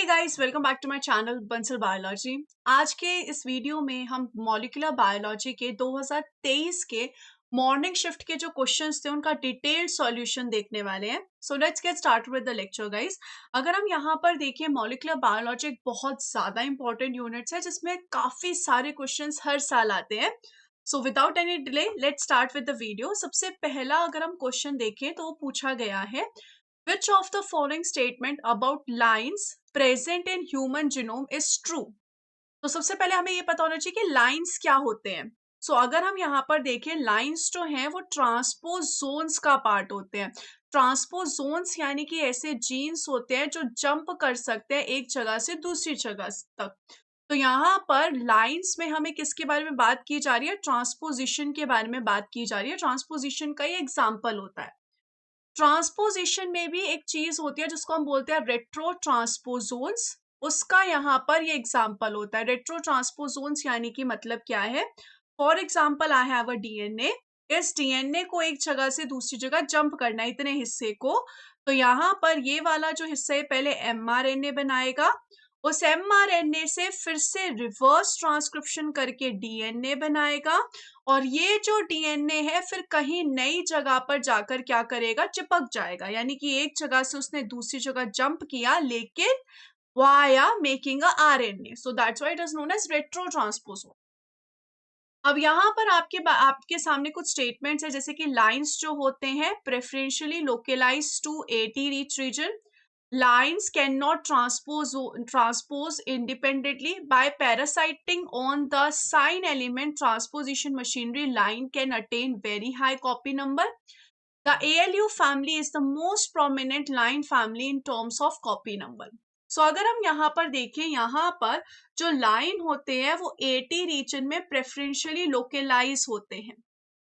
Hey guys, welcome back to my channel Bansal biology. आज के इस वीडियो में हम मॉलिक्यूलर बायोलॉजी के 2023 के मॉर्निंग शिफ्ट के जो क्वेश्चंस थे उनका डिटेल्ड सॉल्यूशन देखने वाले हैं। So let's get start with the lecture guys. अगर हम यहाँ पर देखें, मॉलिक्यूलर बायोलॉजी एक बहुत ज्यादा इंपॉर्टेंट यूनिट है जिसमें काफी सारे क्वेश्चंस हर साल आते हैं। So without any delay let's start with the video. सबसे पहला अगर हम क्वेश्चन देखें तो वो पूछा गया है, which of the following statement about lines present in human genome is true? तो सबसे पहले हमें ये पता होना चाहिए कि लाइंस क्या होते हैं। अगर हम यहाँ पर देखें, लाइंस जो हैं वो ट्रांसपोज जोन्स का पार्ट होते हैं। ट्रांसपोज जोन्स यानी कि ऐसे जीन्स होते हैं जो जंप कर सकते हैं एक जगह से दूसरी जगह तक। तो यहाँ पर लाइंस में हमें किसके बारे में बात की जा रही है? ट्रांसपोजिशन के बारे में बात की जा रही है। ट्रांसपोजिशन का ये एग्जाम्पल होता है। ट्रांसपोजिशन में भी एक चीज होती है जिसको हम बोलते हैं रेट्रो ट्रांसपोजोन्स। उसका यहाँ पर ये एग्जांपल होता है। रेट्रो ट्रांसपोजोन्स यानी कि मतलब क्या है? For example, I have a DNA. इस डीएनए को एक जगह से दूसरी जगह जंप करना है, इतने हिस्से को। तो यहाँ पर ये वाला जो हिस्सा है पहले एमआरएनए बनाएगा, उस एमआरएनए से फिर से रिवर्स ट्रांसक्रिप्शन करके डीएनए बनाएगा, और ये जो डीएनए है फिर कहीं नई जगह पर जाकर क्या करेगा? चिपक जाएगा। यानी कि एक जगह से उसने दूसरी जगह जंप किया, लेकिन via making a RNA. So that's why it is known as retrotransposon. अब यहाँ पर आपके सामने कुछ स्टेटमेंट्स है, जैसे कि लाइंस जो होते हैं preferentially localize to AT rich region. Lines cannot transpose independently. By parasiting on the sign element transposition machinery, line can attain very high copy number. The ALU family is the most prominent line family in terms of copy number. अगर हम यहाँ पर देखें, यहाँ पर जो line होते हैं वो 80 रीजन में प्रेफरेंशियली लोकेलाइज होते हैं।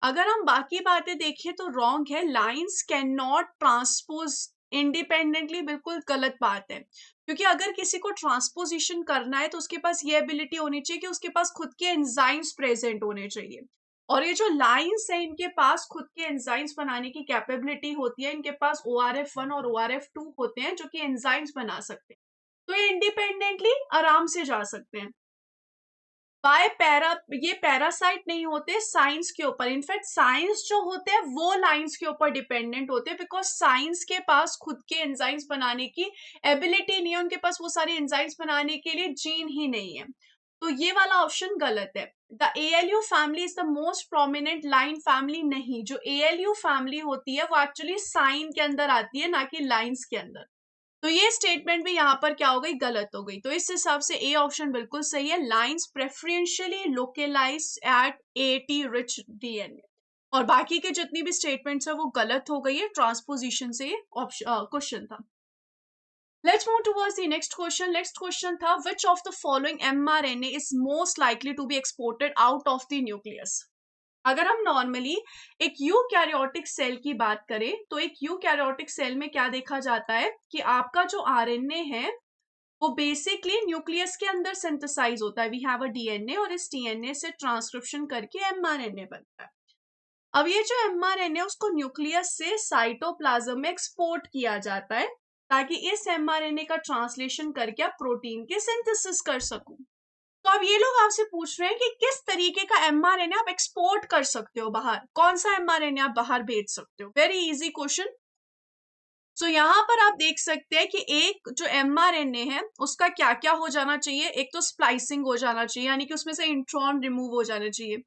अगर हम बाकी बातें देखें तो रॉन्ग है। Lines can not transpose independently, बिल्कुल गलत बात है। क्योंकि अगर किसी को ट्रांसपोजिशन करना है तो उसके पास ये एबिलिटी होनी चाहिए कि उसके पास खुद के एंजाइम्स प्रेजेंट होने चाहिए। और ये जो लाइंस है इनके पास खुद के एंजाइम्स बनाने की कैपेबिलिटी होती है। इनके पास ORF1 और ORF2 होते हैं जो कि एंजाइम्स बना सकते हैं। तो ये इंडिपेंडेंटली आराम से जा सकते हैं। ये पैरासाइट नहीं होते साइंस के ऊपर। इनफैक्ट साइंस जो होते हैं वो लाइंस के ऊपर डिपेंडेंट होते हैं, बिकॉज साइंस के पास खुद के एंजाइम्स बनाने की एबिलिटी नहीं है। उनके पास वो सारे एंजाइम्स बनाने के लिए जीन ही नहीं है। तो ये वाला ऑप्शन गलत है। The ALU family is the most prominent line family नहीं। जो ALU फैमिली होती है वो एक्चुअली साइन के अंदर आती है, ना कि लाइंस के अंदर। तो ये स्टेटमेंट भी यहाँ पर क्या हो गई? गलत हो गई। तो इस हिसाब से ए ऑप्शन बिल्कुल सही है। Lines preferentially localize at 80 rich DNA. और बाकी के जितनी भी स्टेटमेंट्स है वो गलत हो गई है। ट्रांसपोजिशन से ये क्वेश्चन था। Let's move towards the next question. Next question था, which of the following mRNA is most likely to be exported out of the nucleus? अगर हम नॉर्मली एक यूकैरियोटिक सेल की बात करें तो एक यूकैरियोटिक सेल में क्या देखा जाता है कि आपका जो आरएनए है वो बेसिकली न्यूक्लियस के अंदर सिंथेसाइज होता है। वी हैव अ डीएनए और इस डीएनए से ट्रांसक्रिप्शन करके एमआरएनए बनता है। अब ये जो एमआरएनए उसको न्यूक्लियस से साइटोप्लाज्म में एक्सपोर्ट किया जाता है ताकि इस एमआरएनए का ट्रांसलेशन करके आप प्रोटीन की सिंथेसिस कर सको। तो अब ये लोग आपसे पूछ रहे हैं कि किस तरीके का एमआरएनए आप एक्सपोर्ट कर सकते हो बाहर, कौन सा एमआरएनए आप बाहर भेज सकते हो। Very easy question. यहाँ पर आप देख सकते हैं कि एक जो एमआरएनए है उसका क्या क्या हो जाना चाहिए। एक तो स्प्लाइसिंग हो जाना चाहिए, यानी कि उसमें से इंट्रॉन रिमूव हो जाने चाहिए।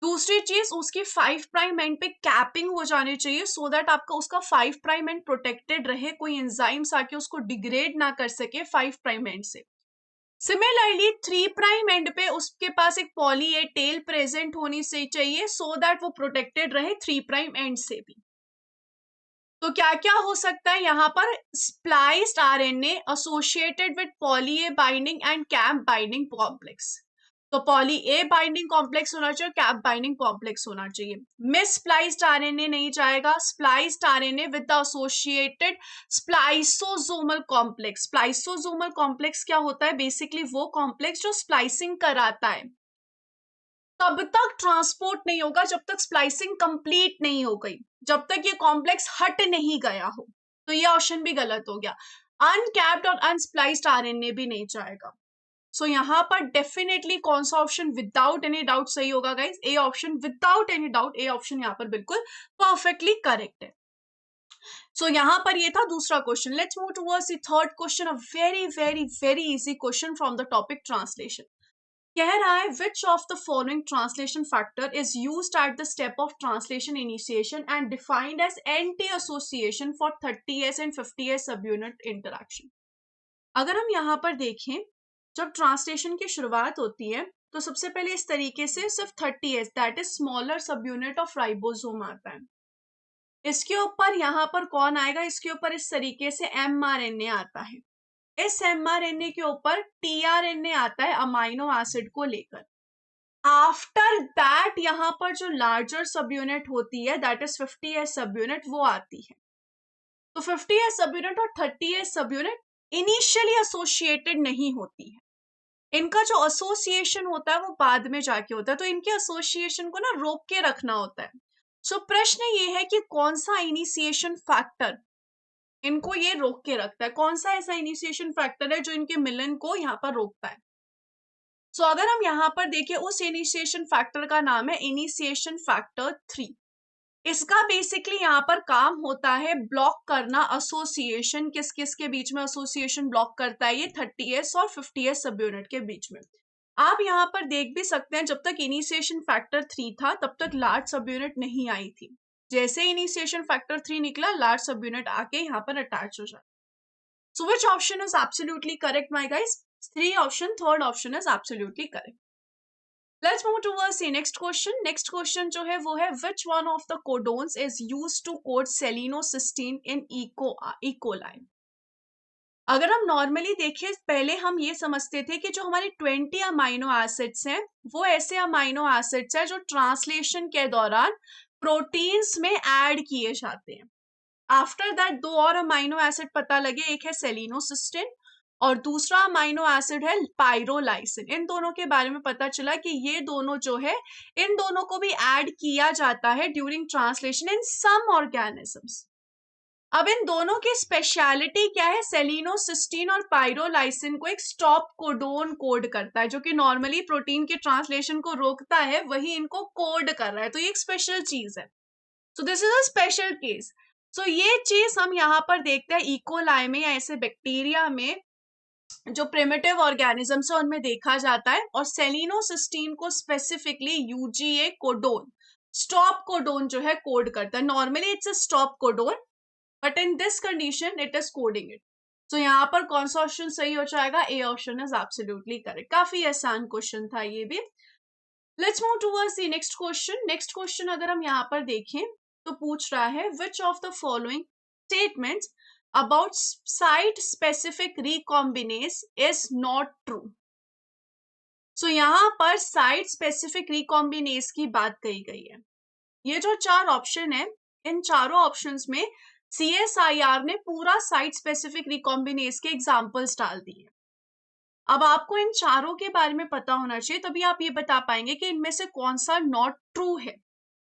दूसरी चीज, उसकी 5 प्राइम एंड पे कैपिंग हो जानी चाहिए, सो दैट आपका उसका 5 प्राइम एंड प्रोटेक्टेड रहे, कोई एंजाइम्स आके उसको डिग्रेड ना कर सके 5 प्राइम एंड से। सिमिलरली 3 प्राइम एंड पे उसके पास एक पॉली ए टेल प्रेजेंट होनी से चाहिए, सो दैट वो प्रोटेक्टेड रहे 3 प्राइम एंड से भी। तो क्या क्या हो सकता है यहाँ पर? Spliced RNA associated with poly A binding and cap binding complex. तो पॉली ए बाइंडिंग कॉम्प्लेक्स होना चाहिए, कैप बाइंडिंग कॉम्प्लेक्स होना चाहिए। मिसप्लाइस्ड आरएनए नहीं जाएगा। Spliced RNA with the associated spliceosomal complex. Spliceosomal complex क्या होता है? बेसिकली वो कॉम्प्लेक्स जो स्प्लाइसिंग कराता है। तब तक ट्रांसपोर्ट नहीं होगा जब तक स्प्लाइसिंग कंप्लीट नहीं हो गई, जब तक ये कॉम्प्लेक्स हट नहीं गया हो। तो ये ऑप्शन भी गलत हो गया। अनकैप्ड और अनस्प्लाइस्ड आरएनए भी नहीं जाएगा। सो यहाँ पर डेफिनेटली कौन सा ऑप्शन विदाउट एनी डाउट सही होगा guys? A option, without any doubt A option यहाँ पर बिल्कुल परफेक्टली करेक्ट है। सो यहाँ पर ये था दूसरा question. Let's move towards the third question, a very very very easy question from the topic translation. कह रहा है which of the following translation factor is used at the step of translation initiation and defined as anti association for 30S and 50S सब unit interaction. अगर हम यहाँ पर देखें, जब ट्रांसलेशन की शुरुआत होती है तो सबसे पहले इस तरीके से सिर्फ 30S दैट इज स्मॉलर सब यूनिट ऑफ राइबोसोम आता है। इसके ऊपर यहाँ पर कौन आएगा? इसके ऊपर इस तरीके से mRNA आता है। इस mRNA के ऊपर tRNA आता है अमाइनो एसिड को लेकर। आफ्टर दैट यहाँ पर जो लार्जर सब यूनिट होती है दैट इज 50S सब यूनिट वो आती है। तो 50S सब यूनिट और 30S सब यूनिट इनिशियली एसोसिएटेड नहीं होती है। इनका जो एसोसिएशन होता है वो बाद में जाके होता है, तो इनके एसोसिएशन को ना रोक के रखना होता है। सो प्रश्न ये है कि कौन सा इनिशिएशन फैक्टर इनको ये रोक के रखता है, कौन सा ऐसा इनिशिएशन फैक्टर है जो इनके मिलन को यहाँ पर रोकता है। सो अगर हम यहाँ पर देखें, उस इनिशिएशन फैक्टर का नाम है इनिशिएशन फैक्टर 3। इसका बेसिकली यहाँ पर काम होता है ब्लॉक करना एसोसिएशन। किस किस के बीच में एसोसिएशन ब्लॉक करता है? ये 30S और 50S सब यूनिट के बीच में। आप यहाँ पर देख भी सकते हैं, जब तक इनिशिएशन फैक्टर 3 था तब तक लार्ज सब यूनिट नहीं आई थी। जैसे इनिशिएशन फैक्टर 3 निकला, लार्ज सब यूनिट आके यहाँ पर अटैच हो जाए। So which option is absolutely correct my guys? 3 option, third option is absolutely correct. Let's move towards the next question. Next question जो है वो है which one of the codons is used to code selenocysteine in E coli. अगर हम normally देखें, पहले हम ये समझते थे कि जो हमारे 20 अमाइनो एसिड्स हैं वो ऐसे अमाइनो एसिड्स हैं जो ट्रांसलेशन के दौरान प्रोटीन्स में ऐड किए जाते हैं। आफ्टर दैट 2 और अमाइनो एसिड पता लगे, एक है सेलिनोसिस्टीन और दूसरा अमाइनो एसिड है पाइरोलाइसिन। इन दोनों के बारे में पता चला कि ये दोनों जो है, इन दोनों को भी ऐड किया जाता है during translation in some organisms. अब इन दोनों की स्पेशलिटी क्या है? सेलिनोसिस्टीन और पाइरोलाइसिन को एक स्टॉप कोडोन कोड करता है, जो कि नॉर्मली प्रोटीन के ट्रांसलेशन को रोकता है, वही इनको कोड कर रहा है। तो ये एक स्पेशल चीज है। So this is a special case. So ये चीज हम यहाँ पर देखते हैं इकोलाई में या ऐसे बैक्टीरिया में जो प्रिमिटिव ऑर्गेनिजम्स है उनमें देखा जाता है। और सेलिनोसिस्टीन को specifically UGA codon, stop codon जो है कोड करता है। Normally it's a stop codon, but in this condition it is coding it. तो यहाँ पर कौन सा ऑप्शन सही हो जाएगा? A option is absolutely correct. काफी आसान क्वेश्चन था ये भी। Let's move towards the next question. Next question अगर हम यहाँ पर देखें तो पूछ रहा है which of the following statements about site specific recombinase is not true. So यहाँ पर साइट स्पेसिफिक रिकॉम्बिनेस की बात कही गई है। ये जो 4 ऑप्शन है, इन चारों ऑप्शंस में CSIR ने पूरा साइट स्पेसिफिक रिकॉम्बिनेस के एग्जाम्पल्स डाल दिए। अब आपको इन चारों के बारे में पता होना चाहिए, तभी आप ये बता पाएंगे कि इनमें से कौन सा नॉट ट्रू है।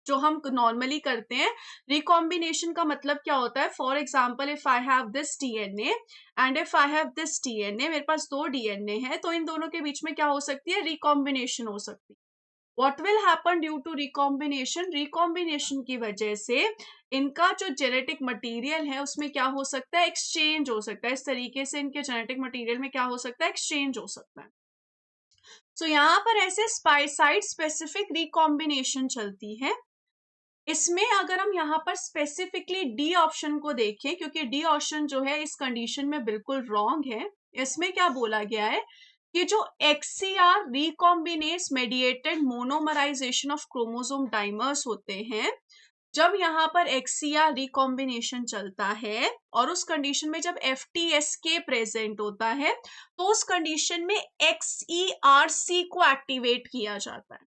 जो हम नॉर्मली करते हैं, रिकॉम्बिनेशन का मतलब क्या होता है? For example, if I have this DNA and if I have this DNA, मेरे पास 2 DNA है, तो इन दोनों के बीच में क्या हो सकती है? रिकॉम्बिनेशन हो सकती है। What will happen due to recombination? Recombination की वजह से इनका जो जेनेटिक मटेरियल है उसमें क्या हो सकता है? एक्सचेंज हो सकता है। इस तरीके से इनके जेनेटिक मटेरियल में क्या हो सकता है? एक्सचेंज हो सकता है। सो यहाँ पर ऐसे साइट स्पेसिफिक रिकॉम्बिनेशन चलती है। इसमें अगर हम यहाँ पर स्पेसिफिकली डी ऑप्शन को देखें, क्योंकि डी ऑप्शन जो है इस कंडीशन में बिल्कुल रॉन्ग है। इसमें क्या बोला गया है कि जो XCR recombinase mediated monomerization of chromosome dimers होते हैं, जब यहाँ पर XCR रिकॉम्बिनेशन चलता है और उस कंडीशन में जब FTSK प्रेजेंट होता है, तो उस कंडीशन में XERC को एक्टिवेट किया जाता है।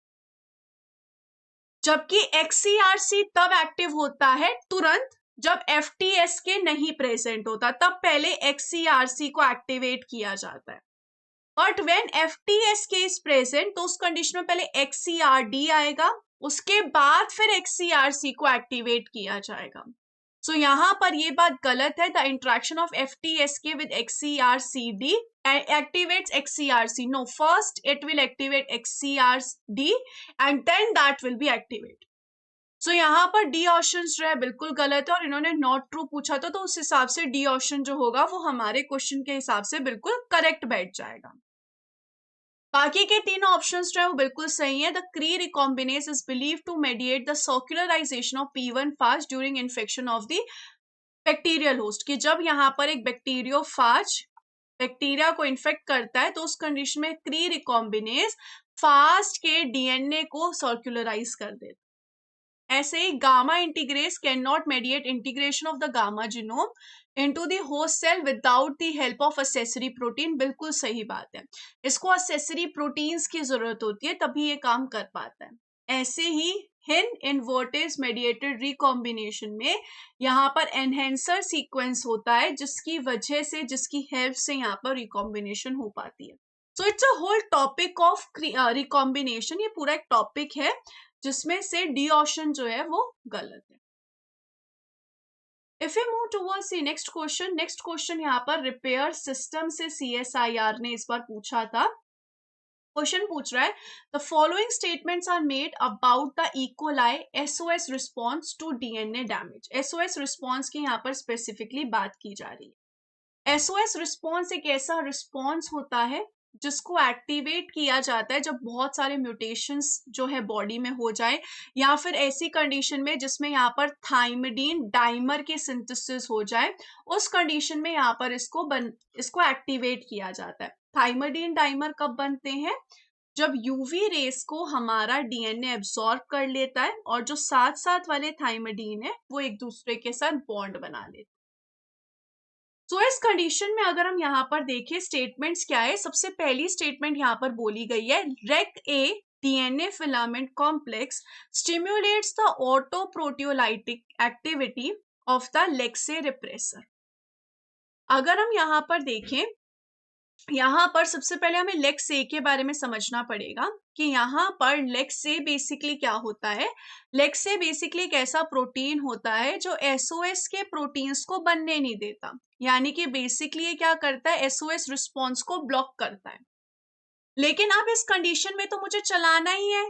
जबकि XERC तब एक्टिव होता है तुरंत जब FTSK नहीं प्रेजेंट होता, तब पहले XERC को एक्टिवेट किया जाता है। But when FTSK is present, तो उस कंडीशन में पहले XCRD आएगा, उसके बाद फिर XERC को एक्टिवेट किया जाएगा। सो यहाँ पर ये बात गलत है। The interaction of FTSK with XCRCD activates XCRC. No, first it will activate XCRD and then that will be activate. सो यहाँ पर डी ऑप्शन जो है बिल्कुल गलत है, और इन्होंने नॉट ट्रू पूछा था, तो उस हिसाब से डी ऑप्शन जो होगा वो हमारे क्वेश्चन के हिसाब से बिल्कुल करेक्ट बैठ जाएगा। बाकी के तीन ऑप्शंस जो है वो बिल्कुल सही है। The cre recombinase is believe to mediate the circularization of P1 fast during infection of the bacterial host, कि जब यहाँ पर एक बैक्टीरियोफाज बैक्टीरिया को इन्फेक्ट करता है तो उस कंडीशन में क्री रिकॉम्बिनेज फास्ट के डीएनए को सर्कुलराइज कर देता है। ऐसे ही gamma integrase can not mediate integration of the gamma genome into the host cell without the help of accessory protein. बिल्कुल सही बात है, इसको असेसरी प्रोटीन्स की जरूरत होती है तभी ये काम कर पाता है। ऐसे ही हिन इनवर्टेज मेडिएटेड रिकॉम्बिनेशन में यहाँ पर एनहेंसर सीक्वेंस होता है, जिसकी वजह से, जिसकी हेल्प से यहाँ पर रिकॉम्बिनेशन हो पाती है। So it's a whole topic of recombination, ये पूरा एक टॉपिक है जिसमें से डी ऑप्शन जो है वो गलत है। If you move towards the next question यहाँ पर रिपेयर सिस्टम से CSIR ने इस बार पूछा था। क्वेश्चन पूछ रहा है the following statements are made about the E coli SOS response to DNA damage. SOS response की यहाँ पर स्पेसिफिकली बात की जा रही है। SOS रिस्पॉन्स एक ऐसा रिस्पॉन्स होता है जिसको एक्टिवेट किया जाता है जब बहुत सारे म्यूटेशंस जो है बॉडी में हो जाए, या फिर ऐसी कंडीशन में जिसमें यहाँ पर थाइमिडीन डाइमर के सिंथेसिस हो जाए, उस कंडीशन में यहाँ पर इसको एक्टिवेट किया जाता है। थाइमिडीन डाइमर कब बनते हैं? जब यूवी रेस को हमारा DNA एब्सॉर्ब कर लेता है और जो साथ साथ वाले थाइमिडीन है वो एक दूसरे के साथ बॉन्ड बना लेते हैं। तो इस कंडीशन में अगर हम यहाँ पर देखें स्टेटमेंट्स क्या है, सबसे पहली स्टेटमेंट यहाँ पर बोली गई है REC-A DNA filament complex stimulates the autoproteolytic activity of the LexA repressor. अगर हम यहाँ पर देखें, यहाँ पर सबसे पहले हमें लेक्स-A के बारे में समझना पड़ेगा कि यहाँ पर लेक्स-A बेसिकली क्या होता है। लेक्स-A बेसिकली एक ऐसा प्रोटीन होता है जो SOS के प्रोटीन्स को बनने नहीं देता, यानी कि बेसिकली ये क्या करता है, SOS रिस्पॉन्स को ब्लॉक करता है। लेकिन अब इस कंडीशन में तो मुझे चलाना ही है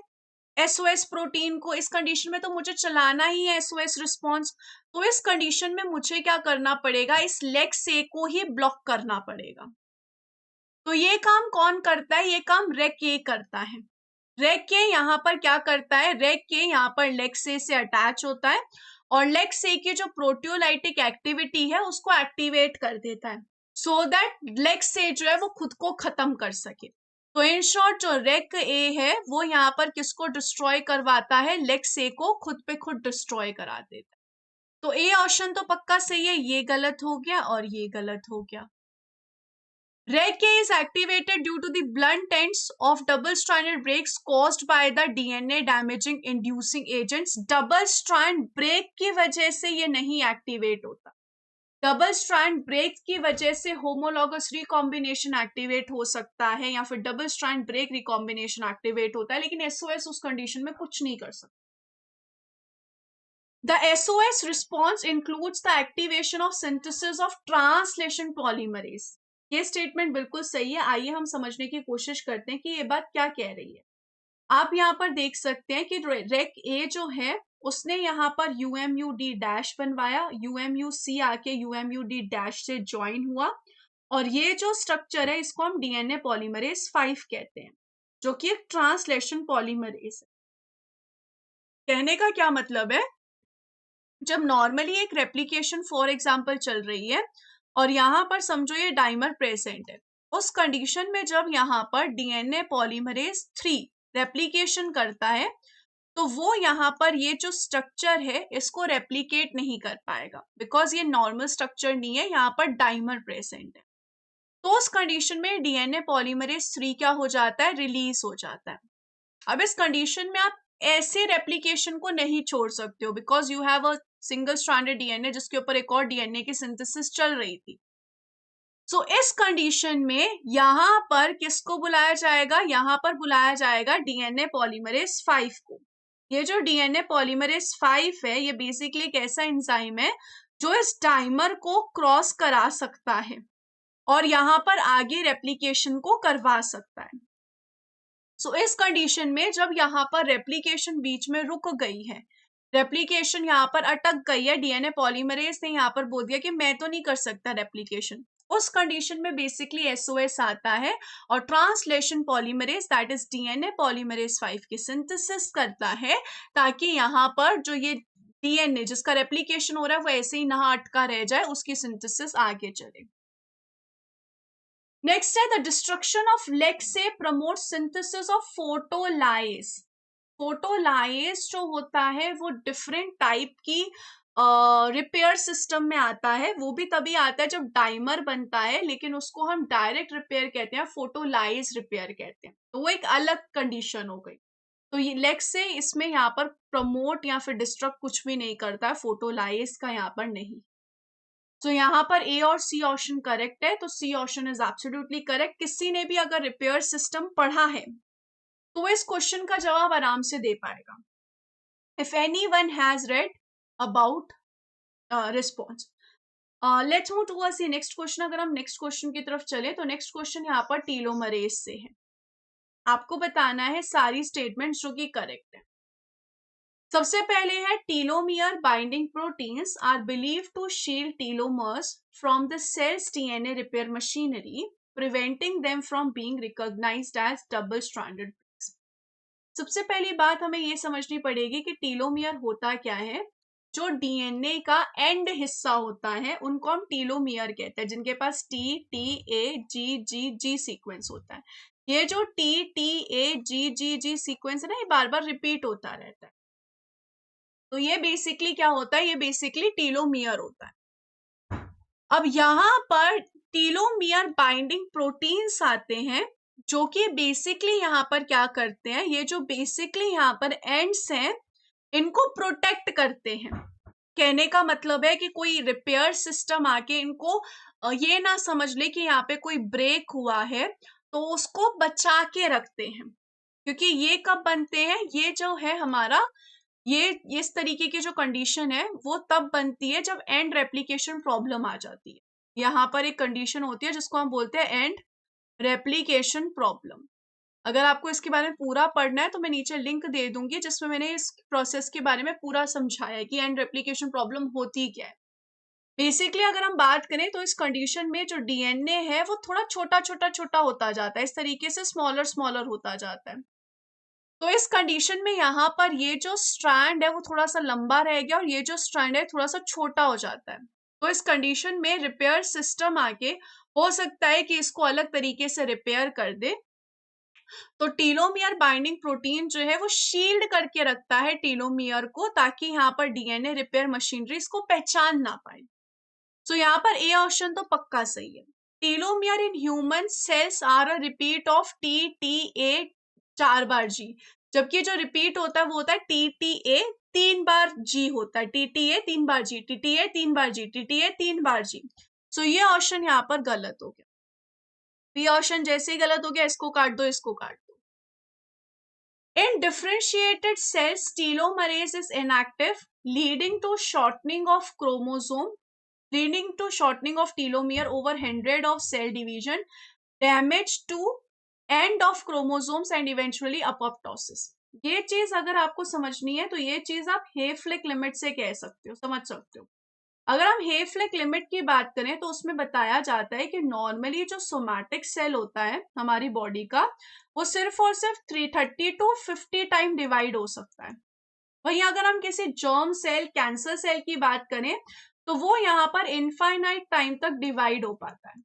SOS प्रोटीन को, इस कंडीशन में तो मुझे चलाना ही है SOS रिस्पॉन्स, तो इस कंडीशन में मुझे क्या करना पड़ेगा, इस लेक्स-A को ही ब्लॉक करना पड़ेगा। तो ये काम कौन करता है? ये काम REC-A करता है। REC-A यहाँ पर क्या करता है, REC-A यहाँ पर लेक्स-A से अटैच होता है और लेक्स-A की जो प्रोटियोलाइटिक एक्टिविटी है उसको एक्टिवेट कर देता है, सो दैट लेक्स-A जो है वो खुद को खत्म कर सके। तो इन शॉर्ट जो REC-A है वो यहाँ पर किसको डिस्ट्रॉय करवाता है, लेक्स-A को खुद पे खुद डिस्ट्रॉय करा देता है। तो ए ऑप्शन तो पक्का सही है, ये गलत हो गया और ये गलत हो गया। REC-A is activated due to the blunt ends of double-stranded breaks caused by the DNA damaging inducing agents. Double strand break की वजह से ये नहीं एक्टिवेट होता। डबल स्ट्रैंड ब्रेक की वजह से होमोलॉगस रिकॉम्बिनेशन एक्टिवेट हो सकता है या फिर double strand break recombination activate होता है, लेकिन SOS उस कंडीशन में कुछ नहीं कर सकता। The SOS response includes the activation of synthesis of translation polymerase. ये स्टेटमेंट बिल्कुल सही है। आइए हम समझने की कोशिश करते हैं कि ये बात क्या कह रही है। आप यहाँ पर देख सकते हैं कि REC-A जो है उसने यहाँ पर UMUD डैश बनवाया, UMUC आके UMUD डैश से ज्वाइन हुआ, और ये जो स्ट्रक्चर है इसको हम DNA पॉलीमरेज 5 कहते हैं, जो कि एक ट्रांसलेशन पॉलीमरेज है। कहने का क्या मतलब है, जब नॉर्मली एक रेप्लिकेशन फॉर एग्जांपल चल रही है और यहाँ पर समझो ये डाइमर प्रेजेंट है, उस कंडीशन में जब यहाँ पर DNA पॉलीमरेज 3 रेप्लिकेशन करता है तो वो यहाँ पर ये जो स्ट्रक्चर है इसको रेप्लिकेट नहीं कर पाएगा, बिकॉज ये नॉर्मल स्ट्रक्चर नहीं है, यहाँ पर डाइमर प्रेजेंट है। तो उस कंडीशन में DNA पॉलीमरेज 3 क्या हो जाता है, रिलीज हो जाता है। अब इस कंडीशन में आप ऐसे रेप्लिकेशन को नहीं छोड़ सकते हो, because you have a single stranded DNA जिसके ऊपर एक और DNA की सिंथेसिस चल रही थी। सो इस कंडीशन में यहाँ पर किसको बुलाया जाएगा, यहाँ पर बुलाया जाएगा DNA पॉलीमरेज 5 को। ये जो डीएनए पॉलीमरेज 5 है, ये बेसिकली एक ऐसा एंजाइम है जो इस डाइमर को क्रॉस करा सकता है और यहाँ पर आगे रेप्लिकेशन को करवा सकता है। सो इस कंडीशन में जब यहाँ पर रेप्लिकेशन बीच में रुक गई है, रेप्लिकेशन यहाँ पर अटक गई है, डीएनए पॉलीमरेज ने यहाँ पर बोल दिया कि मैं तो नहीं कर सकता रेप्लिकेशन, उस कंडीशन में बेसिकली एसओएस आता है और translation polymerase that is DNA polymerase 5 की सिंथेसिस करता है ताकि यहाँ पर जो ये डीएनए जिसका रेप्लिकेशन हो रहा है वो ऐसे ही ना अटका रह जाए, उसकी सिंथेसिस आगे चले। नेक्स्ट है the destruction of LexA promote synthesis of photolyase. Photolyase जो होता है वो डिफरेंट टाइप की रिपेयर सिस्टम में आता है, वो भी तभी आता है जब डाइमर बनता है, लेकिन उसको हम डायरेक्ट रिपेयर कहते हैं, फोटोलाइज रिपेयर कहते हैं, तो वो एक अलग कंडीशन हो गई। तो ये लेक्स से इसमें यहाँ पर प्रमोट या फिर डिस्ट्रक्ट कुछ भी नहीं करता है, फोटोलाइज का यहाँ पर नहीं। तो यहाँ पर ए और सी ऑप्शन करेक्ट है, तो C option is absolutely correct. किसी ने भी अगर रिपेयर सिस्टम पढ़ा है तो इस क्वेश्चन का जवाब आराम से दे पाएगा। If anyone has read about response. Let's move towards the next question. अगर हम नेक्स्ट क्वेश्चन की तरफ चले तो नेक्स्ट क्वेश्चन यहाँ पर टीलोमरेज से है। आपको बताना है सारी स्टेटमेंट्स जो कि करेक्ट है। सबसे पहले है telomere binding proteins are believe to shield telomeres from the cell's DNA repair machinery, preventing them from being recognized as double stranded. सबसे पहली बात हमें ये समझनी पड़ेगी कि टीलोमियर होता क्या है। जो डीएनए का एंड हिस्सा होता है उनको हम टीलोमियर कहते हैं, जिनके पास T T A G G G sequence होता है। ये जो T T A G G G sequence है ना, ये बार बार रिपीट होता रहता है, तो ये बेसिकली क्या होता है, ये बेसिकली टीलोमियर होता है। अब यहाँ पर टीलोमियर बाइंडिंग प्रोटीन्स आते हैं जो कि बेसिकली यहाँ पर क्या करते हैं, ये जो बेसिकली यहाँ पर एंड्स हैं इनको प्रोटेक्ट करते हैं। कहने का मतलब है कि कोई रिपेयर सिस्टम आके इनको ये ना समझ ले कि यहाँ पे कोई ब्रेक हुआ है, तो उसको बचा के रखते हैं। क्योंकि ये कब बनते हैं, ये जो है हमारा ये इस तरीके की जो कंडीशन है वो तब बनती है जब एंड रेप्लिकेशन प्रॉब्लम आ जाती है। यहाँ पर एक कंडीशन होती है जिसको हम बोलते हैं एंड रेप्लिकेशन प्रॉब्लम। अगर आपको इसके बारे में पूरा पढ़ना है तो मैं नीचे लिंक दे दूंगी जिसमें मैंने इस प्रोसेस के बारे में पूरा समझाया है कि एंड रेप्लिकेशन प्रॉब्लम होती क्या है। बेसिकली अगर हम बात करें तो इस कंडीशन में जो डीएनए है वो थोड़ा छोटा छोटा छोटा होता जाता है, इस तरीके से स्मॉलर स्मॉलर होता जाता है। तो इस कंडीशन में यहाँ पर ये जो स्ट्रैंड है वो थोड़ा सा लंबा रह गया और ये जो स्ट्रैंड है थोड़ा सा छोटा हो जाता है। तो इस कंडीशन में रिपेयर सिस्टम आके हो सकता है कि इसको अलग तरीके से रिपेयर कर दे। तो टीलोमियर बाइंडिंग प्रोटीन जो है वो शील्ड करके रखता है टीलोमियर को, ताकि यहाँ पर डीएनए रिपेयर मशीनरी इसको पहचान ना पाए। तो यहाँ पर ए ऑप्शन तो पक्का सही है। Telomere in human cells are a repeat of T T A 4 बार जी, जबकि जो रिपीट होता है वो होता है टी टी ए 3 बार जी होता है, टी टी ए 3 बार जी, टी टी ए 3 बार जी, टी टी ए 3 बार जी। सो ये ऑप्शन यहाँ पर गलत हो गया। बी ऑप्शन जैसे ही गलत हो गया, इसको काट दो, इसको काट दो। In differentiated cells, telomerase is inactive, leading to shortening of chromosome, leading to shortening of telomere over 100 of cell division, damage to end of chromosomes and eventually apoptosis. ये चीज अगर आपको समझनी है तो ये चीज आप हेफलिक लिमिट से कह सकते हो, समझ सकते हो। अगर हम हेफलिक लिमिट की बात करें तो उसमें बताया जाता है कि नॉर्मली जो सोमैटिक सेल होता है हमारी बॉडी का वो सिर्फ और सिर्फ 330 टू 50 टाइम डिवाइड हो सकता है। वहीं अगर हम किसी जर्म सेल, कैंसर सेल की बात करें तो वो यहाँ पर इनफाइनाइट टाइम तक डिवाइड हो पाता है।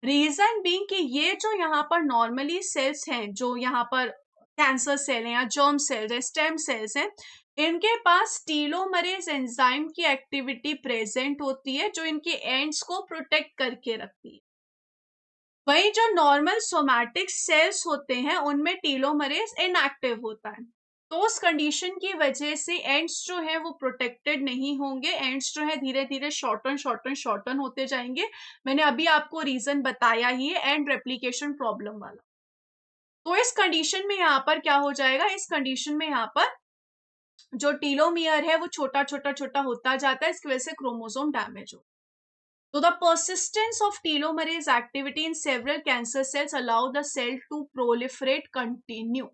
रीजन बीइंग कि ये जो यहाँ पर नॉर्मली सेल्स हैं, जो यहाँ पर कैंसर सेल है या जर्म सेल्स है, स्टेम सेल्स हैं, इनके पास टीलोमरेज एंजाइम की एक्टिविटी प्रेजेंट होती है जो इनके एंड्स को प्रोटेक्ट करके रखती है। वहीं जो नॉर्मल सोमैटिक सेल्स होते हैं उनमें टीलोमरेज इनएक्टिव होता है, तो उस कंडीशन की वजह से एंड्स जो है वो प्रोटेक्टेड नहीं होंगे, एंड्स जो है धीरे धीरे शॉर्टन होते जाएंगे। मैंने अभी आपको रीजन बताया ही है, एंड रेप्लिकेशन प्रॉब्लम वाला। तो इस कंडीशन में यहाँ पर क्या हो जाएगा, इस कंडीशन में यहाँ पर जो टीलोमियर है वो छोटा छोटा छोटा होता जाता है, इसकी वजह से क्रोमोसोम डैमेज हो। तो the persistence of telomerase activity in several cancer cells allow the cell to proliferate continue.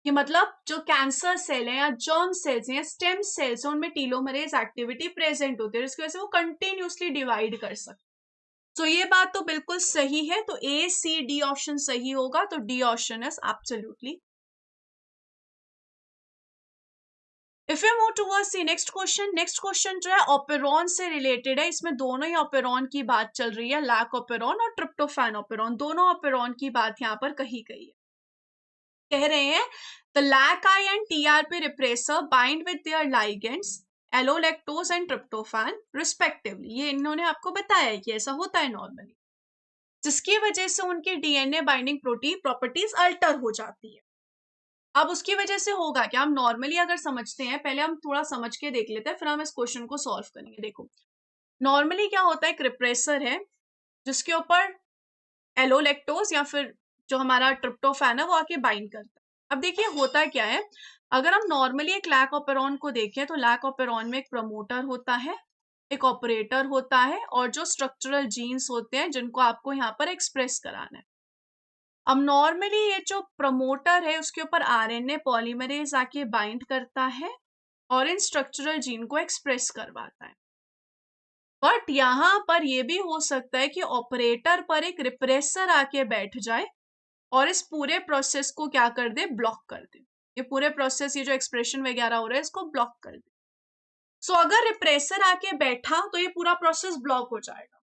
कि मतलब जो कैंसर सेल है या जर्म सेल्स हैं या स्टेम सेल्स हैं उनमें टीलोमरेज एक्टिविटी प्रेजेंट होती है, इसकी वजह से वो कंटिन्यूसली डिवाइड कर सकते। तो ये बात तो बिल्कुल सही है, तो ए सी डी ऑप्शन सही होगा, तो D option is absolutely. If you move towards the next question जो है ऑपेरॉन से रिलेटेड है। इसमें दोनों ही ऑपेरॉन की बात चल रही है, लैक ऑपेरॉन और ट्रिप्टोफैन ऑपेरॉन, दोनों ऑपेरॉन की बात यहाँ पर कही गई है। कह रहे हैं the LAC-I and TRP repressor bind with their ligands allolactose and tryptophan respectively. ये इन्होंने आपको बताया है कि ऐसा होता है नॉर्मली, जिसकी वजह से उनकी DNA binding protein properties alter हो जाती है। अब उसकी वजह से होगा क्या, हम नॉर्मली अगर समझते हैं, पहले हम थोड़ा समझ के देख लेते हैं, फिर हम इस क्वेश्चन को सॉल्व करेंगे। देखो नॉर्मली क्या होता है, एक रिप्रेसर है जिसके ऊपर एलोलेक्टोज या फिर जो हमारा ट्रिप्टोफैन है वो आके बाइंड करता है। अब देखिए होता क्या है, अगर हम नॉर्मली एक लैक ऑपेरॉन को देखें तो लैक ऑपेरॉन में एक प्रमोटर होता है, एक ऑपरेटर होता है और जो स्ट्रक्चरल जीन्स होते हैं जिनको आपको यहाँ पर एक्सप्रेस कराना है। अब नॉर्मली ये जो प्रमोटर है उसके ऊपर आरएनए पॉलीमरेज आके बाइंड करता है और इन स्ट्रक्चरल जीन को एक्सप्रेस करवाता है। बट यहाँ पर यह भी हो सकता है कि ऑपरेटर पर एक रिप्रेसर आके बैठ जाए और इस पूरे प्रोसेस को क्या कर दे, ब्लॉक कर दे। ये पूरे प्रोसेस, ये जो एक्सप्रेशन वगैरह हो रहा है इसको ब्लॉक कर दे। सो अगर रिप्रेसर आके बैठा तो ये पूरा प्रोसेस ब्लॉक हो जाएगा।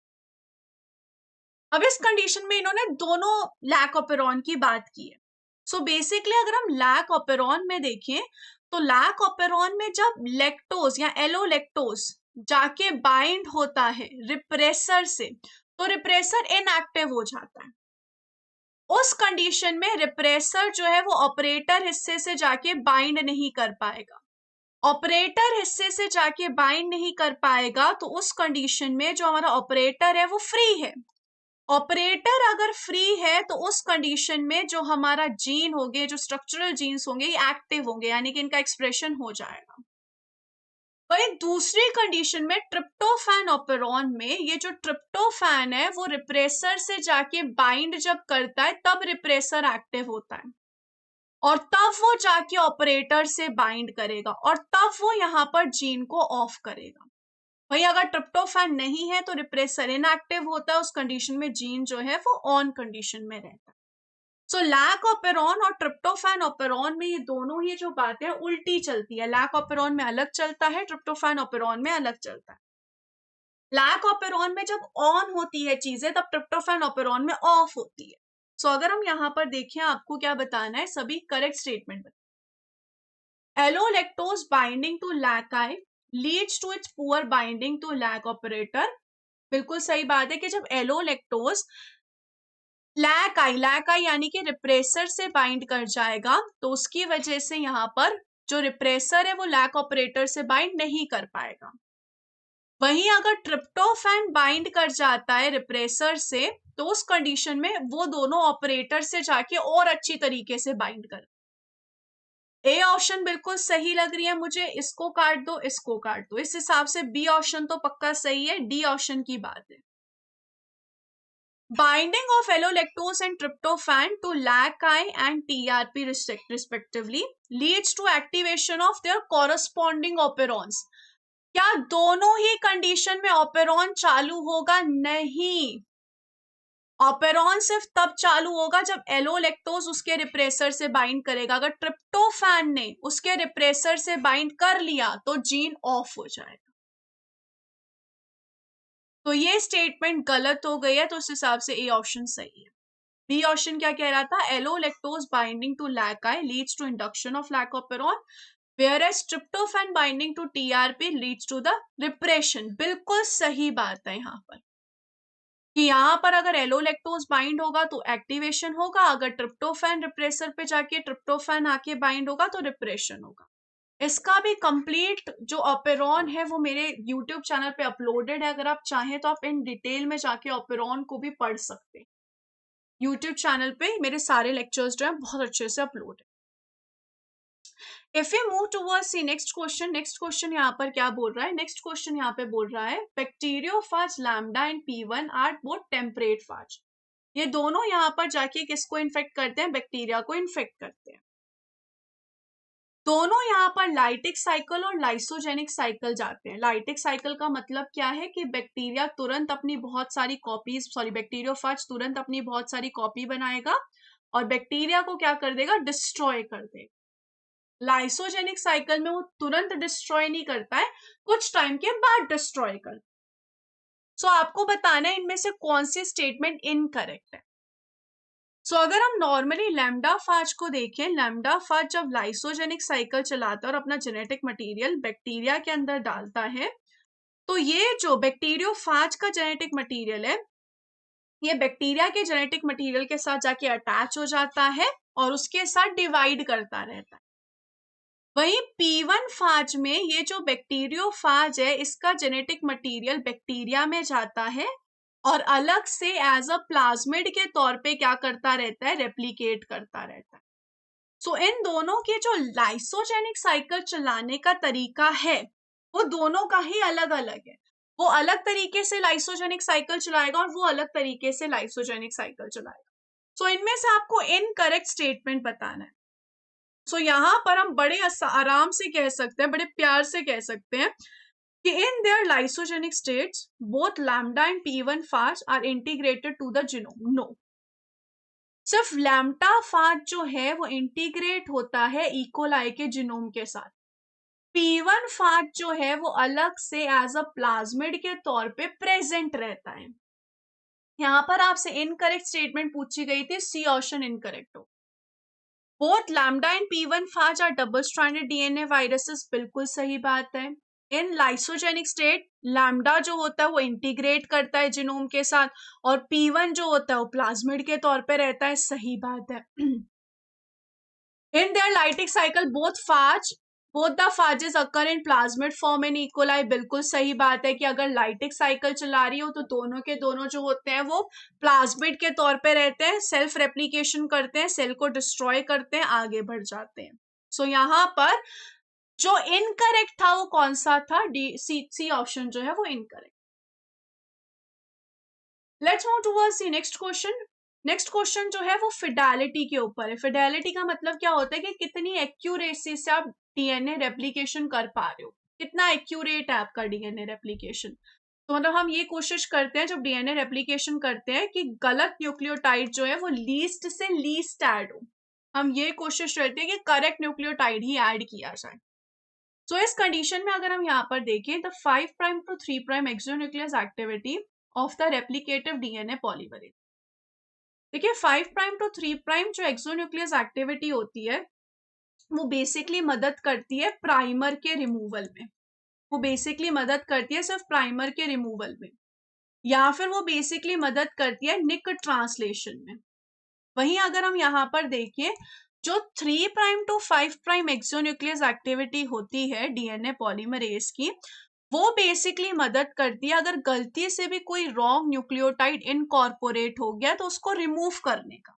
अब इस कंडीशन में इन्होंने दोनों लैक ऑपेरॉन की बात की है। सो बेसिकली अगर हम लैक ऑपेरॉन में देखें तो लैक ऑपेरॉन में जब लेक्टोज या एलोलेक्टोज जाके बाइंड होता है रिप्रेसर से तो रिप्रेसर इनएक्टिव हो जाता है। उस कंडीशन में रिप्रेसर जो है वो ऑपरेटर हिस्से से जाके बाइंड नहीं कर पाएगा। ऑपरेटर हिस्से से जाके बाइंड नहीं कर पाएगा तो उस कंडीशन में जो हमारा ऑपरेटर है वो फ्री है। ऑपरेटर अगर फ्री है तो उस कंडीशन में जो हमारा जीन होंगे, जो स्ट्रक्चरल जीन्स होंगे, ये एक्टिव होंगे, यानी कि इनका एक्सप्रेशन हो जाएगा। वही दूसरी कंडीशन में ट्रिप्टोफैन ऑपेरॉन में ये जो ट्रिप्टोफैन है वो रिप्रेसर से जाके बाइंड जब करता है तब रिप्रेसर एक्टिव होता है और तब वो जाके ऑपरेटर से बाइंड करेगा और तब वो यहाँ पर जीन को ऑफ करेगा। वही अगर ट्रिप्टोफैन नहीं है तो रिप्रेसर इनएक्टिव होता है, उस कंडीशन में जीन जो है वो ऑन कंडीशन में रहता है। सो लैक ऑपेरॉन और ट्रिप्टोफैन ऑपेरॉन में ये दोनों ही जो बातें हैं उल्टी चलती है। लैक ऑपेरॉन में अलग चलता है, ट्रिप्टोफैन ऑपेरॉन में अलग चलता है। लैक ऑपेरॉन में जब ऑन होती है चीजें तब ट्रिप्टोफैन ऑपेरॉन में ऑफ होती है। सो अगर हम यहाँ पर देखें, आपको क्या बताना है, सभी करेक्ट स्टेटमेंट बताना। Allolactose binding to LAC-I leads to its poor binding to lac operator. बिल्कुल सही बात है कि जब एलोलेक्टोज LAC-I यानी कि रिप्रेसर से बाइंड कर जाएगा तो उसकी वजह से यहाँ पर जो रिप्रेसर है वो लैक ऑपरेटर से बाइंड नहीं कर पाएगा। वहीं अगर ट्रिप्टोफैन बाइंड कर जाता है रिप्रेसर से तो उस कंडीशन में वो दोनों ऑपरेटर से जाके और अच्छी तरीके से बाइंड कर। ए ऑप्शन बिल्कुल सही लग रही है मुझे, इसको काट दो, इसको काट दो, इस हिसाब से बी ऑप्शन तो पक्का सही है, डी ऑप्शन की बात है। Binding of allolactose and tryptophan to LAC-I and TRP respectively leads to activation of their corresponding operons। क्या दोनों ही कंडीशन में ऑपेरॉन चालू होगा? नहीं, ऑपेरॉन सिर्फ तब चालू होगा जब एलोलेक्टोज उसके रिप्रेसर से बाइंड करेगा। अगर ट्रिप्टोफैन ने उसके रिप्रेसर से बाइंड कर लिया तो जीन ऑफ हो जाएगा। तो ये स्टेटमेंट गलत हो गई है, तो उस हिसाब से ए ऑप्शन सही है। बी ऑप्शन क्या कह रहा था, allolactose binding to LAC-I leads to induction of lac operon whereas tryptophan binding to TRP leads to the repression। बिल्कुल सही बात है यहाँ पर कि यहाँ पर अगर एलोलेक्टोज बाइंड होगा तो एक्टिवेशन होगा, अगर ट्रिप्टोफैन रिप्रेसर पे जाके ट्रिप्टोफैन आके बाइंड होगा तो रिप्रेशन होगा। इसका भी कंप्लीट जो ऑपेरॉन है वो मेरे यूट्यूब चैनल पे अपलोडेड है, अगर आप चाहें तो आप इन डिटेल में जाके ऑपेरॉन को भी पढ़ सकते हैं। यूट्यूब चैनल पे मेरे सारे लेक्चर्स जो है बहुत अच्छे से अपलोड है। If you move towards C next question यहाँ पर क्या बोल रहा है? नेक्स्ट क्वेश्चन यहाँ पे बोल रहा है bacteriophage lambda and P1 are both temperate phage. ये दोनों यहाँ पर जाके किसको इन्फेक्ट करते हैं? बैक्टीरिया को इन्फेक्ट करते हैं। दोनों यहाँ पर लाइटिक साइकिल और लाइसोजेनिक साइकिल जाते हैं। लाइटिक साइकिल का मतलब क्या है कि बैक्टीरिया तुरंत अपनी बहुत सारी कॉपीज बैक्टीरियोफाज तुरंत अपनी बहुत सारी कॉपी बनाएगा और बैक्टीरिया को क्या कर देगा? डिस्ट्रॉय कर देगा। लाइसोजेनिक साइकिल में वो तुरंत डिस्ट्रॉय नहीं करता है, कुछ टाइम के बाद डिस्ट्रॉय करता है। सो आपको बताना है इनमें से कौन सी स्टेटमेंट इनकरेक्ट है। सो अगर हम नॉर्मली लैम्डा फाज को देखें, लैम्डा फाज जब लाइसोजेनिक साइकिल चलाता है और अपना जेनेटिक मटेरियल बैक्टीरिया के अंदर डालता है, तो ये जो बैक्टीरियोफाज का जेनेटिक मटेरियल है, ये बैक्टीरिया के जेनेटिक मटेरियल के साथ जाके अटैच हो जाता है और उसके साथ डिवाइड करता रहता है। वहीं P1 फाज में ये जो बैक्टीरियोफाज है, इसका जेनेटिक मटेरियल बैक्टीरिया में जाता है और अलग से एज अ प्लाज्मिड के तौर पे क्या करता रहता है? रेप्लिकेट करता रहता है। सो इन दोनों के जो लाइसोजेनिक साइकिल चलाने का तरीका है, वो दोनों का ही अलग अलग है। वो अलग तरीके से लाइसोजेनिक साइकिल चलाएगा और वो अलग तरीके से लाइसोजेनिक साइकिल चलाएगा। सो इनमें से आपको इनकरेक्ट स्टेटमेंट बताना है। सो यहाँ पर हम बड़े आराम से कह सकते हैं, बड़े प्यार से कह सकते हैं कि in their lysogenic states both lambda and P1 phage are integrated to the genome. No, सिर्फ लैम्डा फाज जो है वो इंटीग्रेट होता है इकोलाई के जीनोम के साथ। P1 फाज जो है वो अलग से एज अ प्लाज्मिड के तौर पे प्रेजेंट रहता है। यहाँ पर आपसे इनकरेक्ट स्टेटमेंट पूछी गई थी, सी ऑप्शन इनकरेक्ट हो। Both lambda and P1 phage are double stranded DNA viruses, बिल्कुल सही बात है। इन लाइसोजेनिक स्टेट लैम्डा जो होता है वो इंटीग्रेट करता है जीनोम के साथ और P1 जो होता है वो प्लाज्मिड के तौर पे रहता है, सही बात है। In their lytic cycle both the phages occur in plasmid form in E coli, बिल्कुल सही बात है कि अगर लाइटिक साइकिल चला रही हो तो दोनों के दोनों जो होते हैं वो प्लाज्मिड के तौर पे रहते हैं, सेल्फ रेप्लिकेशन करते हैं, सेल को डिस्ट्रॉय करते हैं, आगे बढ़ जाते हैं। सो यहाँ पर जो इनकरेक्ट था वो कौन सा था? सी ऑप्शन जो है वो incorrect. Let's move towards the next question. Next question जो है वो फिडेलिटी के ऊपर है। फिडेलिटी का मतलब क्या होता है कि कितनी एक्यूरेसी से आप डीएनए रेप्लिकेशन कर पा रहे हो, कितना एक्यूरेट है आपका डीएनए रेप्लिकेशन। तो मतलब हम ये कोशिश करते हैं जब डीएनए रेप्लिकेशन करते हैं कि गलत न्यूक्लियोटाइड जो है वो लीस्ट से लीस्ट ऐड हो। हम ये कोशिश करते हैं कि करेक्ट न्यूक्लियोटाइड ही ऐड किया जाए। तो इस कंडीशन में अगर हम यहाँ पर देखें the 5' to 3' exonuclease activity of the replicative DNA polymerase. देखिए 5' to 3' जो एक्सोन्यूक्लियस एक्टिविटी होती है वो बेसिकली मदद करती है प्राइमर के रिमूवल में। वो बेसिकली मदद करती है सिर्फ प्राइमर के रिमूवल में, या फिर वो बेसिकली मदद करती है निक ट्रांसलेशन में। वहीं अगर हम यहाँ पर देखें जो 3' to 5' एक्सोन्यूक्लियस एक्टिविटी होती है डीएनए पॉलीमरेज की, वो बेसिकली मदद करती है अगर गलती से भी कोई रॉन्ग न्यूक्लियोटाइड इनकॉर्पोरेट हो गया तो उसको रिमूव करने का।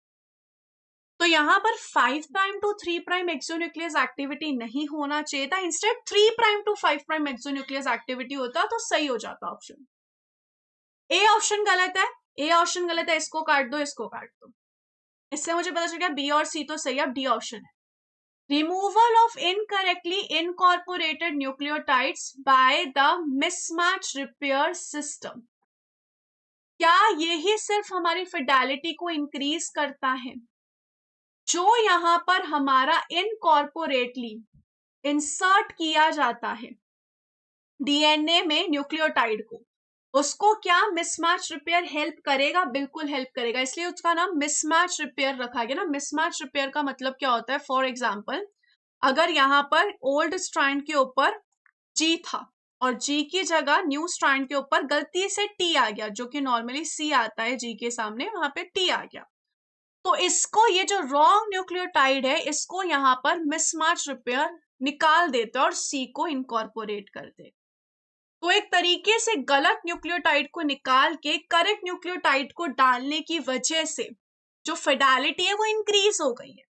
तो यहाँ पर 5' to 3' एक्सोन्यूक्लियस एक्टिविटी नहीं होना चाहिए था, इंस्टेड 3' to 5' एक्सोन्यूक्लियस एक्टिविटी होता तो सही हो जाता ऑप्शन। ए ऑप्शन गलत है, ए ऑप्शन गलत है, इसको काट दो, इसको काट दो। इससे मुझे पता चल गया बी और सी तो सही है, अब डी ऑप्शन है। Removal of incorrectly incorporated nucleotides by the mismatch repair system. क्या यही सिर्फ हमारी फिडेलिटी को इंक्रीज करता है? जो यहाँ पर हमारा इनकॉर्पोरेटली इंसर्ट किया जाता है डीएनए में न्यूक्लियोटाइड को, उसको क्या मिसमैच रिपेयर हेल्प करेगा? बिल्कुल हेल्प करेगा, इसलिए उसका नाम मिसमैच रिपेयर रखा गया ना। मिसमैच रिपेयर का मतलब क्या होता है? फॉर एग्जांपल अगर यहाँ पर ओल्ड स्ट्रैंड के ऊपर जी था और जी की जगह न्यू स्ट्रैंड के ऊपर गलती से टी आ गया, जो कि नॉर्मली सी आता है जी के सामने, वहां पे टी आ गया, तो इसको ये जो रॉन्ग न्यूक्लियोटाइड है इसको यहाँ पर मिसमैच रिपेयर निकाल देता है और सी को इनकॉर्पोरेट कर दे। तो एक तरीके से गलत न्यूक्लियोटाइड को निकाल के करेक्ट न्यूक्लियोटाइड को डालने की वजह से जो फिडेलिटी है वो इंक्रीज हो गई है।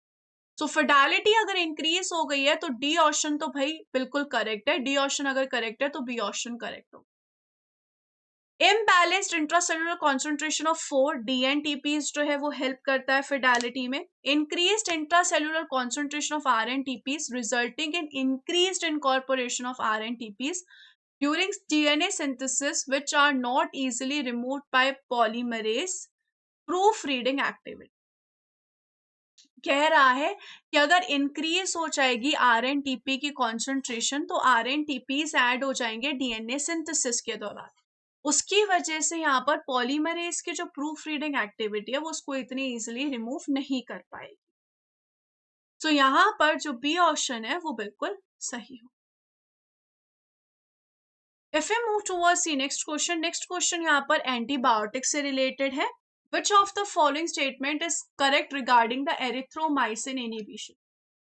सो फिडेलिटी अगर इंक्रीज हो गई है तो डी ऑप्शन तो भाई बिल्कुल करेक्ट है, डी ऑप्शन अगर करेक्ट है तो बी ऑप्शन करेक्ट हो। Imbalanced intracellular concentration of 4 DNTPs जो है वो हेल्प करता है फिडेलिटी में। Increased intracellular concentration of RNTPs resulting in increased incorporation of RNTPs during DNA synthesis which are not easily removed by polymerase proofreading activity। कह रहा है कि अगर इंक्रीज हो जाएगी RNTP की कॉन्सेंट्रेशन तो RNTPs ऐड हो जाएंगे DNA सिंथेसिस के दौरान, उसकी वजह से यहाँ पर पॉलीमरेज की जो प्रूफ रीडिंग एक्टिविटी है वो उसको इतनी इजीली रिमूव नहीं कर पाएगी। तो यहाँ पर जो बी ऑप्शन है वो बिल्कुल सही हो। If we move towards the next question यहाँ पर एंटीबायोटिक से रिलेटेड है। Which of the following statement is correct regarding the erythromycin inhibition?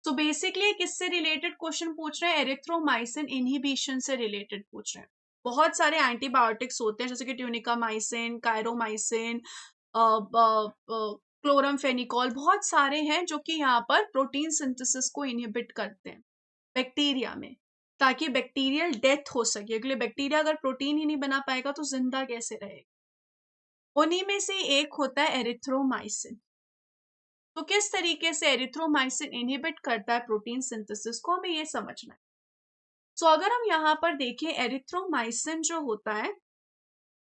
तो बेसिकली किससे रिलेटेड क्वेश्चन पूछ रहे हैं, एरिथ्रोमाइसिन इनहिबिशन से रिलेटेड पूछ रहे हैं। बहुत सारे एंटीबायोटिक्स होते हैं जैसे कि ट्यूनिकामाइसिन, कायरोमाइसिन, क्लोरमफेनिकॉल, बहुत सारे हैं जो कि यहाँ पर प्रोटीन सिंथेसिस को इनहिबिट करते हैं बैक्टीरिया में, ताकि बैक्टीरियल डेथ हो सके, क्योंकि बैक्टीरिया अगर प्रोटीन ही नहीं बना पाएगा तो जिंदा कैसे रहेगा। उन्हीं में से एक होता है एरिथ्रोमाइसिन। तो किस तरीके से एरिथ्रोमाइसिन इनहिबिट करता है प्रोटीन सिंथेसिस को, हमें ये समझना है। सो अगर हम यहाँ पर देखें एरिथ्रोमाइसिन जो होता है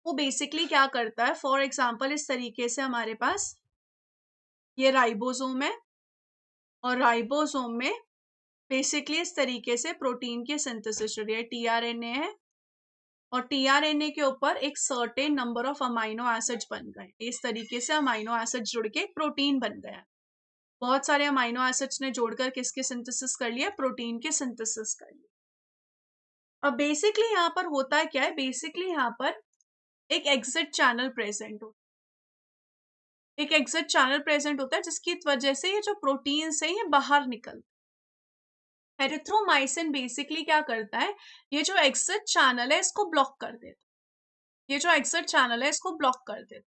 वो बेसिकली क्या करता है, फॉर एग्जांपल इस तरीके से हमारे पास ये राइबोसोम है और राइबोसोम में बेसिकली इस तरीके से प्रोटीन की सिंथेसिस हो रही है, टीआरएनए है और टीआरएनए के ऊपर एक certain number of amino acids बन गए, इस तरीके से अमाइनो एसिड्स जुड़ के प्रोटीन बन गया। बहुत सारे अमाइनो एसिड्स ने जोड़कर किसके सिंथेसिस कर लिया, प्रोटीन के सिंथेसिस कर लिया। अब बेसिकली यहाँ पर होता है क्या है, बेसिकली यहाँ पर एक एग्जिट चैनल प्रेजेंट होता है, एक एग्जिट चैनल प्रेजेंट होता है जिसकी वजह से ये जो प्रोटीन है ये बाहर निकलता है। एरिथ्रोमाइसिन बेसिकली क्या करता है, ये जो एग्जिट चैनल है इसको ब्लॉक कर देता है, ये जो एग्जिट चैनल है इसको ब्लॉक कर देता है।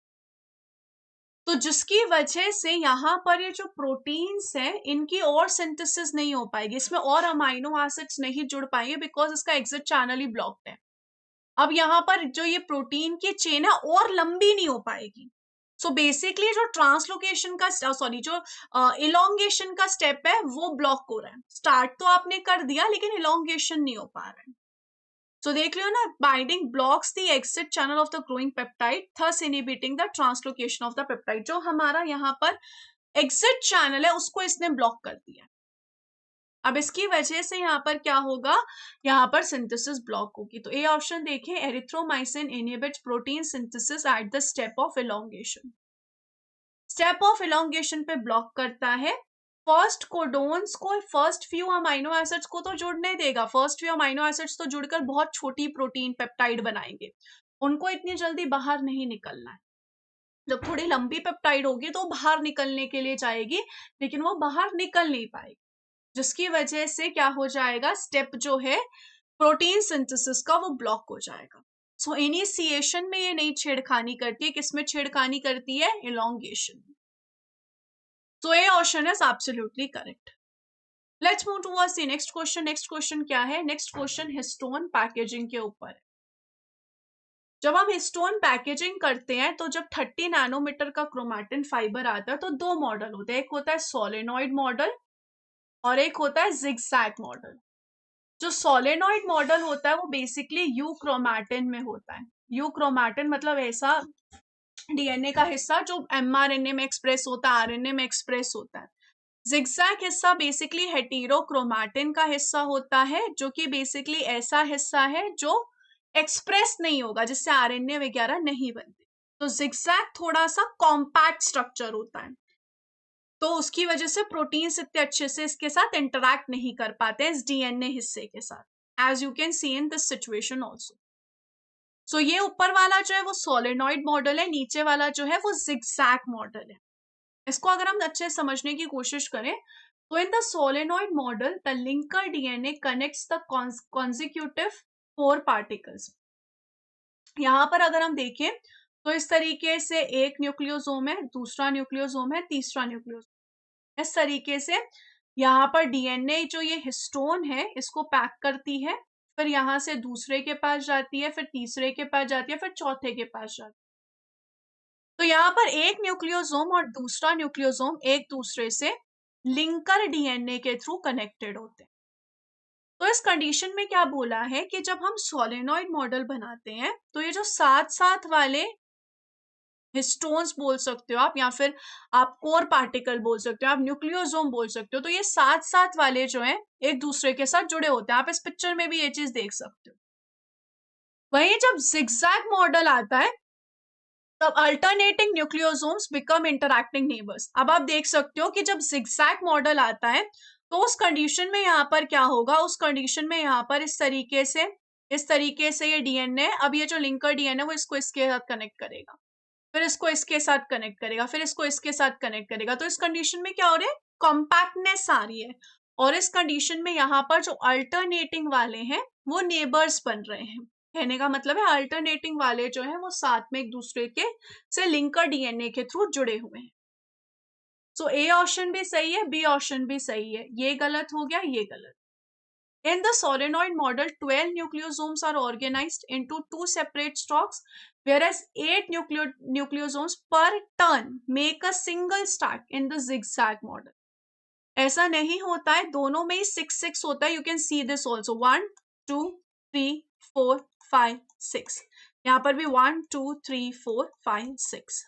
तो जिसकी वजह से यहाँ पर ये जो प्रोटीन्स हैं इनकी और सिंथेसिस नहीं हो पाएगी, इसमें और अमाइनो एसिड्स नहीं जुड़ पाएंगे बिकॉज इसका एग्जिट चैनल ही ब्लॉक्ड है। अब यहाँ पर जो ये प्रोटीन की चेन है और लंबी नहीं हो पाएगी। सो बेसिकली जो ट्रांसलोकेशन का सॉरी जो इलोंगेशन का स्टेप है वो ब्लॉक हो रहा है। स्टार्ट तो आपने कर दिया लेकिन इलोंगेशन नहीं हो पा रहा है। तो देख लियो ना, binding blocks the exit channel of the growing peptide thus inhibiting the translocation of the peptide. जो हमारा यहाँ पर एक्सिट चैनल है उसको इसने ब्लॉक कर दिया। अब इसकी वजह से यहाँ पर क्या होगा, यहाँ पर सिंथेसिस ब्लॉक होगी। तो ए ऑप्शन देखें, erythromycin inhibits protein synthesis eight the step of elongation. Step of elongation पे ब्लॉक करता है। फर्स्ट कोडोन्स को, फर्स्ट फ्यू अमाइनो एसिड्स को तो जुड़ने देगा, फर्स्ट फ्यू अमाइनो एसिड्स तो जुड़कर बहुत छोटी प्रोटीन पेप्टाइड बनाएंगे, उनको इतनी जल्दी बाहर नहीं निकलना है। जब थोड़ी लंबी पेप्टाइड होगी तो बाहर निकलने के लिए जाएगी लेकिन वो बाहर निकल नहीं पाएगी, जिसकी वजह से क्या हो जाएगा, स्टेप जो है प्रोटीन सिंथेसिस का वो ब्लॉक हो जाएगा। सो इनिशिएशन में ये नहीं छेड़खानी करती है, किसमें छेड़खानी करती है, elongation. So A option is absolutely correct. Let's move towards the next question. Next question क्या है? Next question हिस्टोन पैकेजिंग के ऊपर है। जब हम हिस्टोन पैकेजिंग करते हैं तो जब 30 नैनोमीटर का क्रोमैटिन फाइबर आता है तो दो मॉडल होते हैं, एक होता है सोलेनॉइड मॉडल और एक होता है जिगजैग मॉडल। जो सोलेनॉइड मॉडल होता है वो बेसिकली यू क्रोमैटिन में होता है। यू क्रोमैटिन मतलब ऐसा डीएनए का हिस्सा जो एमआरएनए में एक्सप्रेस होता है, आरएनए में एक्सप्रेस होता है। जिगजैग हिस्सा बेसिकली हेटेरोक्रोमैटिन का हिस्सा होता है, जो कि बेसिकली ऐसा हिस्सा है जो एक्सप्रेस नहीं होगा, जिससे आरएनए वगैरह नहीं बनते। तो जिगजैग थोड़ा सा कॉम्पैक्ट स्ट्रक्चर होता है, तो उसकी वजह से प्रोटीन्स इतने अच्छे से इसके साथ इंटरैक्ट नहीं कर पाते इस डीएनए हिस्से के साथ, as you can see in this situation also. So ये ऊपर वाला जो है वो सोलेनॉइड मॉडल है, नीचे वाला जो है वो जिगजैग मॉडल है। इसको अगर हम अच्छे समझने की कोशिश करें तो in the solenoid model the linker DNA connects the consecutive 4 particles. यहाँ पर अगर हम देखें तो इस तरीके से एक न्यूक्लियोसोम है, दूसरा न्यूक्लियोसोम है, तीसरा न्यूक्लियोसोम, इस तरीके से यहाँ पर डीएनए जो ये हिस्टोन है इसको पैक करती है, फिर यहाँ से दूसरे के पास जाती है, फिर तीसरे के पास जाती है, फिर चौथे के पास जाती है। तो यहाँ पर एक न्यूक्लियोसोम और दूसरा न्यूक्लियोसोम एक दूसरे से लिंकर डीएनए के थ्रू कनेक्टेड होते हैं। तो इस कंडीशन में क्या बोला है कि जब हम सोलेनॉइड मॉडल बनाते हैं तो ये जो साथ साथ वाले हिस्टोन्स बोल सकते हो आप, या फिर आप कोर पार्टिकल बोल सकते हो, आप न्यूक्लियोसोम बोल सकते हो, तो ये साथ साथ वाले जो हैं एक दूसरे के साथ जुड़े होते हैं। आप इस पिक्चर में भी ये चीज देख सकते हो। वहीं जब जिगजैग मॉडल आता है तब alternating nucleosomes become interacting neighbours. अब आप देख सकते हो कि जब जिगजैग मॉडल आता है तो उस कंडीशन में यहाँ पर क्या होगा, उस कंडीशन में यहाँ पर इस तरीके से ये डीएनए, अब ये जो लिंकर डीएनए वो इसको इसके साथ कनेक्ट करेगा, फिर इसको इसके साथ कनेक्ट करेगा, फिर इसको इसके साथ कनेक्ट करेगा। तो इस कंडीशन में क्या हो रहा है, कॉम्पैक्टनेस आ रही है, और इस कंडीशन में यहाँ पर जो अल्टरनेटिंग वाले हैं वो नेबर्स बन रहे हैं। कहने का मतलब है अल्टरनेटिंग वाले जो है वो साथ में एक दूसरे के से लिंकर डीएनए के थ्रू जुड़े हुए हैं। सो ए ऑप्शन भी सही है, बी ऑप्शन भी सही है, ये गलत हो गया, ये गलत। In the solenoid model, 12 nucleosomes are organized into 2 separate stalks, whereas 8 nucleosomes per turn make a single stack in the zigzag model. ऐसा नहीं होता है, दोनों में ही 6 होता है। You can see this also, 1 2 3 4 5 6, यहाँ पर भी 1 2 3 4 5 6,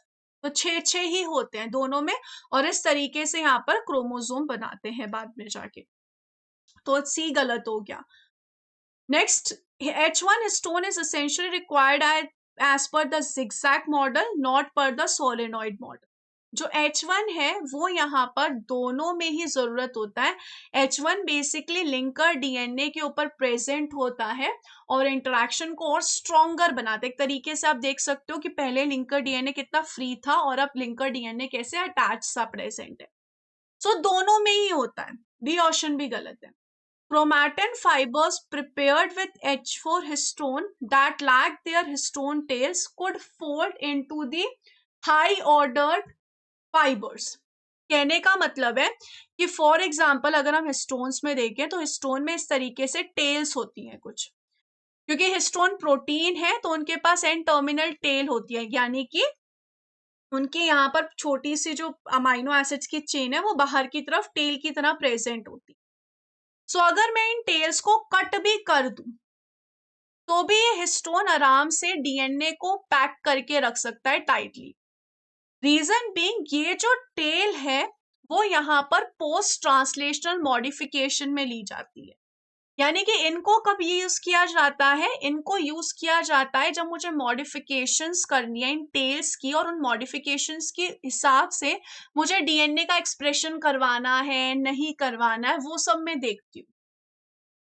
तो 6 ही होते हैं दोनों में, और इस तरीके से यहाँ पर क्रोमोसोम बनाते हैं बाद में जाके। तो सी गलत हो गया। Next, H1 histone is essentially required as per the zigzag model, not per the solenoid model. जो H1 है वो यहाँ पर दोनों में ही जरूरत होता है। H1 बेसिकली लिंकर डीएनए के ऊपर प्रेजेंट होता है और इंटरेक्शन को और स्ट्रॉन्गर बनाता है। एक तरीके से आप देख सकते हो कि पहले लिंकर डीएनए कितना फ्री था और अब लिंकर डीएनए कैसे अटैच सा प्रेजेंट है। सो दोनों में ही होता है, बी ऑप्शन भी गलत है। Chromatin fibers prepared with H4 histone that lack their histone tails could fold into the high ordered fibers. कहने का मतलब है कि फॉर एग्जाम्पल अगर हम हिस्टोन्स में देखें तो हिस्टोन में इस तरीके से टेल्स होती हैं कुछ, क्योंकि हिस्टोन प्रोटीन है तो उनके पास एंड टर्मिनल टेल होती है, यानी कि उनके यहाँ पर छोटी सी जो अमाइनो एसिड्स की चेन है वो बाहर की तरफ टेल की तरह प्रेजेंट होती है। सो अगर मैं इन टेल्स को कट भी कर दूं तो भी ये हिस्टोन आराम से डीएनए को पैक करके रख सकता है टाइटली। रीजन बीइंग ये जो टेल है वो यहाँ पर पोस्ट ट्रांसलेशनल मॉडिफिकेशन में ली जाती है, यानी कि इनको कब यूज किया जाता है, इनको यूज किया जाता है जब मुझे मॉडिफिकेशंस करनी है इन टेल्स की, और उन मॉडिफिकेशंस के हिसाब से मुझे डीएनए का एक्सप्रेशन करवाना है नहीं करवाना है वो सब मैं देखती हूँ।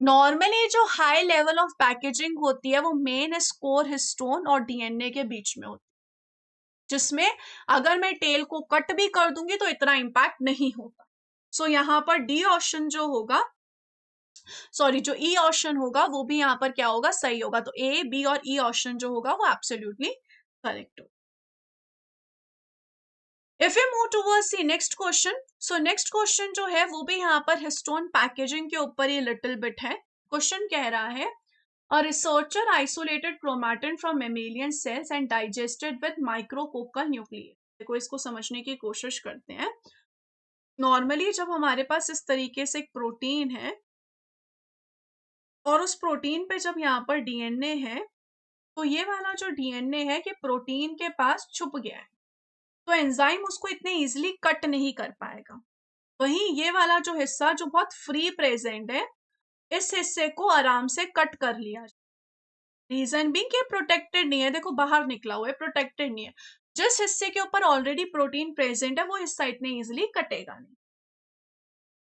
नॉर्मली जो हाई लेवल ऑफ पैकेजिंग होती है वो मेन कोर हिस्टोन और डीएनए के बीच में होती है, जिसमें अगर मैं टेल को कट भी कर दूंगी तो इतना इंपैक्ट नहीं होगा। सो यहाँ पर डी ऑप्शन जो होगा, सॉरी जो ई ऑप्शन होगा वो भी यहाँ पर क्या होगा, सही होगा। तो ए बी और ई ऑप्शन जो होगा वो एब्सोल्युटली करेक्ट होगा। If you move towards the next question, so next question जो है वो भी यहाँ पर हिस्टोन पैकेजिंग के ऊपर ही लिटिल बिट है। क्वेश्चन कह रहा है A researcher isolated chromatin from mammalian cells and digested with micrococcal nuclei. देखो इसको समझने की कोशिश करते हैं। नॉर्मली जब हमारे पास इस तरीके से एक प्रोटीन है और उस प्रोटीन पे जब यहाँ पर डीएनए है तो ये वाला जो डीएनए है कि प्रोटीन के पास छुप गया है, तो एंजाइम उसको इतने इजीली कट नहीं कर पाएगा। वहीं ये वाला जो हिस्सा जो बहुत फ्री प्रेजेंट है, इस हिस्से को आराम से कट कर लिया। रीजन भी कि प्रोटेक्टेड नहीं है, देखो बाहर निकला हुआ है, प्रोटेक्टेड नहीं है। जिस हिस्से के ऊपर ऑलरेडी प्रोटीन प्रेजेंट है वो हिस्सा इतने इजीली कटेगा नहीं।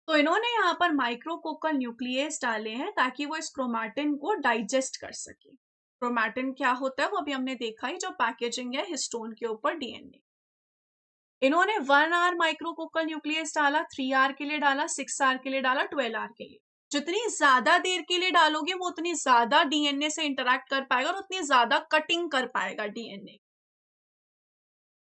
तो इन्होंने यहाँ पर माइक्रोकोकल न्यूक्लियस डाले हैं ताकि वो इस क्रोमैटिन को डाइजेस्ट कर सके। क्रोमैटिन क्या होता है वो अभी हमने देखा ही, जो पैकेजिंग है हिस्टोन के ऊपर डीएनए। इन्होंने 1 आर माइक्रोकोकल न्यूक्लियस डाला, 3 आर के लिए डाला, 6 आर के लिए डाला, 12 आर के लिए। जितनी ज्यादा देर के लिए डालोगे वो उतनी ज्यादा डीएनए से इंटरैक्ट कर पाएगा और उतनी ज्यादा कटिंग कर पाएगा डीएनए।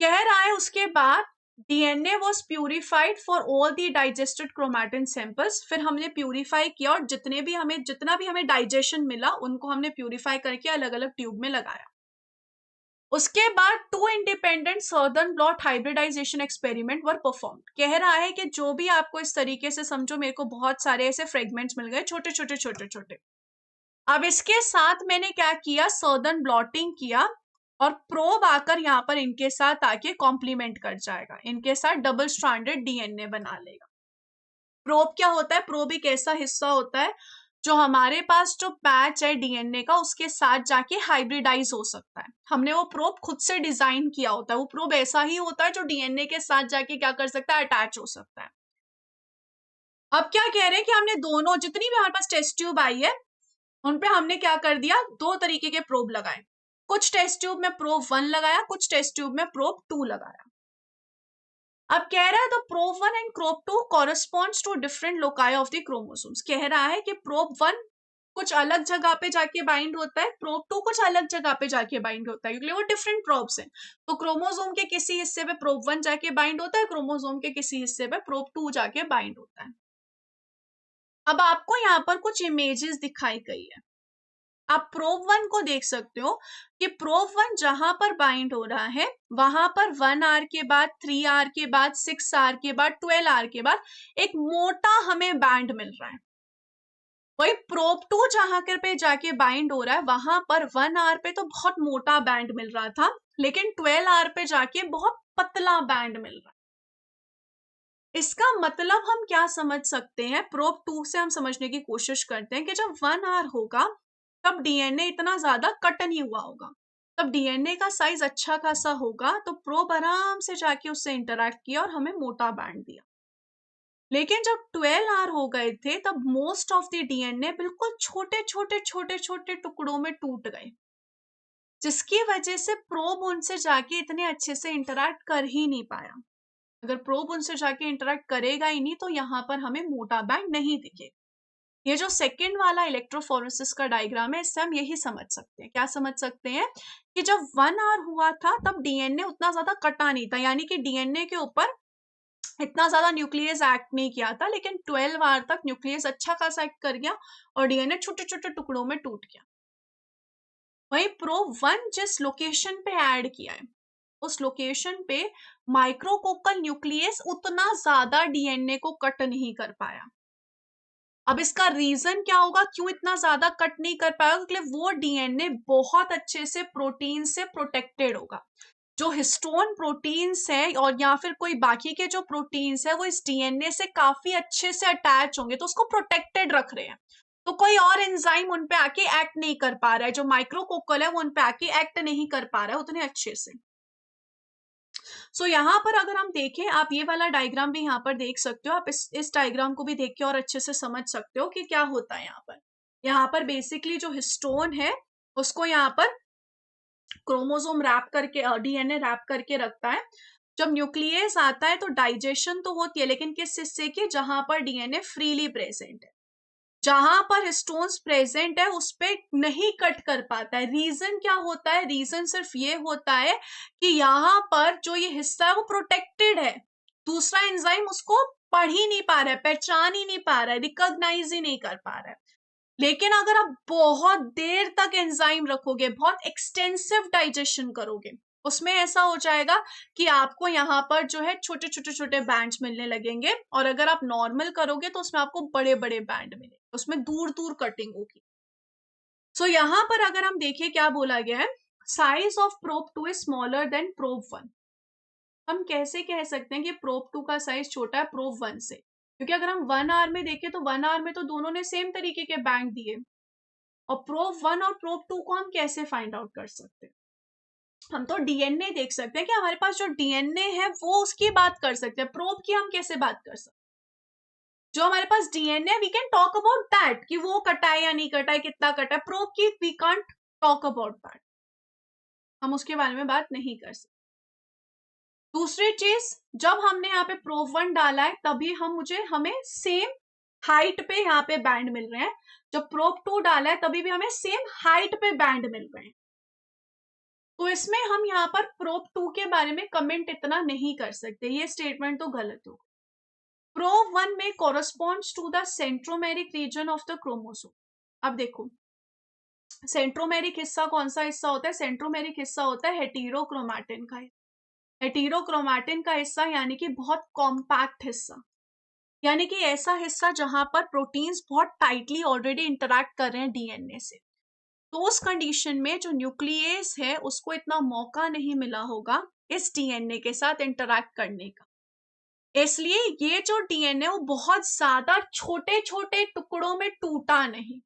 कह रहा है उसके बाद DNA was purified for all the digested chromatin samples. फिर हमने प्यूरिफाई किया और जितना भी हमें डाइजेशन मिला उनको हमने प्यूरिफाई करके अलग अलग ट्यूब में लगाया। उसके बाद 2 independent Southern blot hybridization experiment were perform. कह रहा है कि जो भी आपको इस तरीके से समझो, मेरे को बहुत सारे ऐसे फ्रेगमेंट्स मिल गए छोटे छोटे छोटे छोटे। अब इसके साथ मैंने क्या किया, सदर्न ब्लॉटिंग किया और प्रोब आकर यहाँ पर इनके साथ आके कॉम्प्लीमेंट कर जाएगा, इनके साथ डबल स्ट्रैंडेड डीएनए बना लेगा। प्रोब क्या होता है? प्रोब एक ऐसा हिस्सा होता है जो हमारे पास जो पैच है डीएनए का उसके साथ जाके हाइब्रिडाइज हो सकता है। हमने वो प्रोब खुद से डिजाइन किया होता है। वो प्रोब ऐसा ही होता है जो डीएनए के साथ जाके क्या कर सकता है, अटैच हो सकता है। अब क्या कह रहे हैं कि हमने दोनों जितनी भी हमारे पास टेस्ट ट्यूब आई है उन पे हमने क्या कर दिया, 2 तरीके के प्रोब लगाए। कुछ टेस्ट ट्यूब में प्रोब 1 लगाया, कुछ टेस्ट ट्यूब में प्रोब 2 लगाया। अब कह रहा है तो probe 1 and probe 2 corresponds to different loci of the chromosomes. कह रहा है कि प्रोब 1 कुछ अलग जगह पे जाके बाइंड होता है, प्रोब 2 कुछ अलग जगह पे जाके बाइंड होता है, क्योंकि वो डिफरेंट प्रोब्स हैं। तो क्रोमोसोम के किसी हिस्से पे प्रोब 1 जाके बाइंड होता है, क्रोमोसोम के किसी हिस्से पे प्रोब 2 जाके बाइंड होता है। अब आपको यहाँ पर कुछ इमेजेस दिखाई गई है। आप प्रोब 1 को देख सकते हो कि प्रोब 1 जहां पर बाइंड हो रहा है वहां पर 1 आर के बाद 3 आर के बाद 6 आर के बाद 12 आर के बाद एक मोटा हमें बैंड मिल रहा है। वही प्रोब 2 जहां पे जाके बाइंड हो रहा है वहां पर 1 आर पे तो बहुत मोटा बैंड मिल रहा था, लेकिन 12 आर पे जाके बहुत पतला बैंड मिल रहा है। इसका मतलब हम क्या समझ सकते हैं, प्रोब 2 से हम समझने की कोशिश करते हैं कि जब 1 आर होगा तब डीएनए इतना ज्यादा कट नहीं हुआ होगा, तब डीएनए का साइज अच्छा खासा होगा, तो प्रोब आराम से जाके उससे इंटरैक्ट किया और हमें मोटा बैंड दिया। लेकिन जब 12 आर हो गए थे तब मोस्ट ऑफ द डीएनए बिल्कुल छोटे छोटे छोटे छोटे टुकड़ों में टूट गए, जिसकी वजह से प्रोब उनसे जाके इतने अच्छे से इंटरैक्ट कर ही नहीं पाया। अगर प्रोब उनसे जाके इंटरैक्ट करेगा ही नहीं तो यहाँ पर हमें मोटा बैंड नहीं दिखेगा। ये जो सेकंड वाला इलेक्ट्रोफोरेसिस का डायग्राम है, इससे हम यही समझ सकते हैं। क्या समझ सकते हैं कि जब 1 आर हुआ था तब डीएनए उतना ज्यादा कटा नहीं था, यानी कि डीएनए के ऊपर इतना ज्यादा न्यूक्लियस एक्ट नहीं किया था, लेकिन 12 आर तक न्यूक्लियस अच्छा खासा एक्ट कर गया और डीएनए छोटे छोटे टुकड़ों में टूट गया। वही प्रोब 1 जिस लोकेशन पे ऐड किया है उस लोकेशन पे माइक्रोकोकल न्यूक्लियस उतना ज्यादा डीएनए को कट नहीं कर पाया। अब इसका रीजन क्या होगा, क्यों इतना ज्यादा कट नहीं कर पाएगा? क्योंकि वो डीएनए बहुत अच्छे से प्रोटीन से प्रोटेक्टेड होगा। जो हिस्टोन प्रोटीन्स है और या फिर कोई बाकी के जो प्रोटीन्स है वो इस डीएनए से काफी अच्छे से अटैच होंगे, तो उसको प्रोटेक्टेड रख रहे हैं। तो कोई और एंजाइम उन पे आके एक्ट नहीं कर पा रहा है, जो माइक्रोकोकल है वो उन पे आके एक्ट नहीं कर पा रहा है उतने अच्छे से। सो यहाँ पर अगर हम देखें, आप ये वाला डायग्राम भी यहाँ पर देख सकते हो, आप इस डायग्राम को भी देख के और अच्छे से समझ सकते हो कि क्या होता है यहाँ पर। यहाँ पर बेसिकली जो हिस्टोन है उसको यहाँ पर क्रोमोसोम रैप करके, डीएनए रैप करके रखता है। जब न्यूक्लियस आता है तो डाइजेशन तो होती है, लेकिन किस हिस्से की? जहां पर डीएनए फ्रीली प्रेजेंट है। जहां पर हिस्टोन्स प्रेजेंट है उस पे नहीं कट कर पाता है। रीजन क्या होता है? रीजन सिर्फ ये होता है कि यहाँ पर जो ये हिस्सा है वो प्रोटेक्टेड है, दूसरा एंजाइम उसको पढ़ ही नहीं पा रहा है, पहचान ही नहीं पा रहा है, रिकॉग्नाइज ही नहीं कर पा रहा है। लेकिन अगर आप बहुत देर तक एंजाइम रखोगे, बहुत एक्सटेंसिव डाइजेशन करोगे, उसमें ऐसा हो जाएगा कि आपको यहाँ पर जो है छोटे छोटे छोटे बैंड्स मिलने लगेंगे, और अगर आप नॉर्मल करोगे तो उसमें आपको बड़े बड़े बैंड मिलेंगे, उसमें दूर दूर कटिंग होगी। सो यहाँ पर अगर हम देखें क्या बोला गया है, size of probe 2 is smaller than probe 1। हम कैसे कह सकते हैं कि प्रोब 2 का साइज छोटा है प्रोब 1 से? क्योंकि अगर हम 1 आवर में देखें तो 1 आवर में तो दोनों ने सेम तरीके के बैंड दिए, और प्रोब 1 और प्रोब 2 को हम कैसे फाइंड आउट कर सकते हैं? हम तो डीएनए देख सकते हैं कि हमारे पास जो डीएनए है वो उसकी बात कर सकते हैं, प्रोब की हम कैसे बात कर सकते हैं? जो हमारे पास DNA we can talk about that कि वो कटा है या नहीं कटा है, कितना कटा है। प्रोब की we can't talk about that, हम उसके बारे में बात नहीं कर सकते। दूसरी चीज, जब हमने यहाँ पे प्रोब 1 डाला है तभी हमें सेम हाइट पे यहाँ पे बैंड मिल रहे हैं। जब प्रोब 2 डाला है तभी भी हमें सेम हाइट पे बैंड मिल रहे हैं। तो इसमें हम यहाँ पर प्रोब 2 के बारे में कमेंट इतना नहीं कर सकते, ये स्टेटमेंट तो गलत हो। प्रोब 1 में corresponds to the centromeric region of the chromosome. अब देखो, सेंट्रोमेरिक हिस्सा कौन सा हिस्सा होता है? सेंट्रोमेरिक हिस्सा होता है हेटेरोक्रोमैटिन का। हेटेरोक्रोमैटिन का हिस्सा यानी कि बहुत कॉम्पैक्ट हिस्सा, यानी कि ऐसा हिस्सा जहां पर प्रोटीन्स बहुत टाइटली ऑलरेडी इंटरैक्ट कर रहे हैं डीएनए से। तो उस कंडीशन में जो न्यूक्लियस है उसको इतना मौका नहीं मिला होगा इस डीएनए के साथ इंटरैक्ट करने का, इसलिए ये जो डीएनए वो बहुत ज्यादा छोटे छोटे टुकड़ों में टूटा नहीं।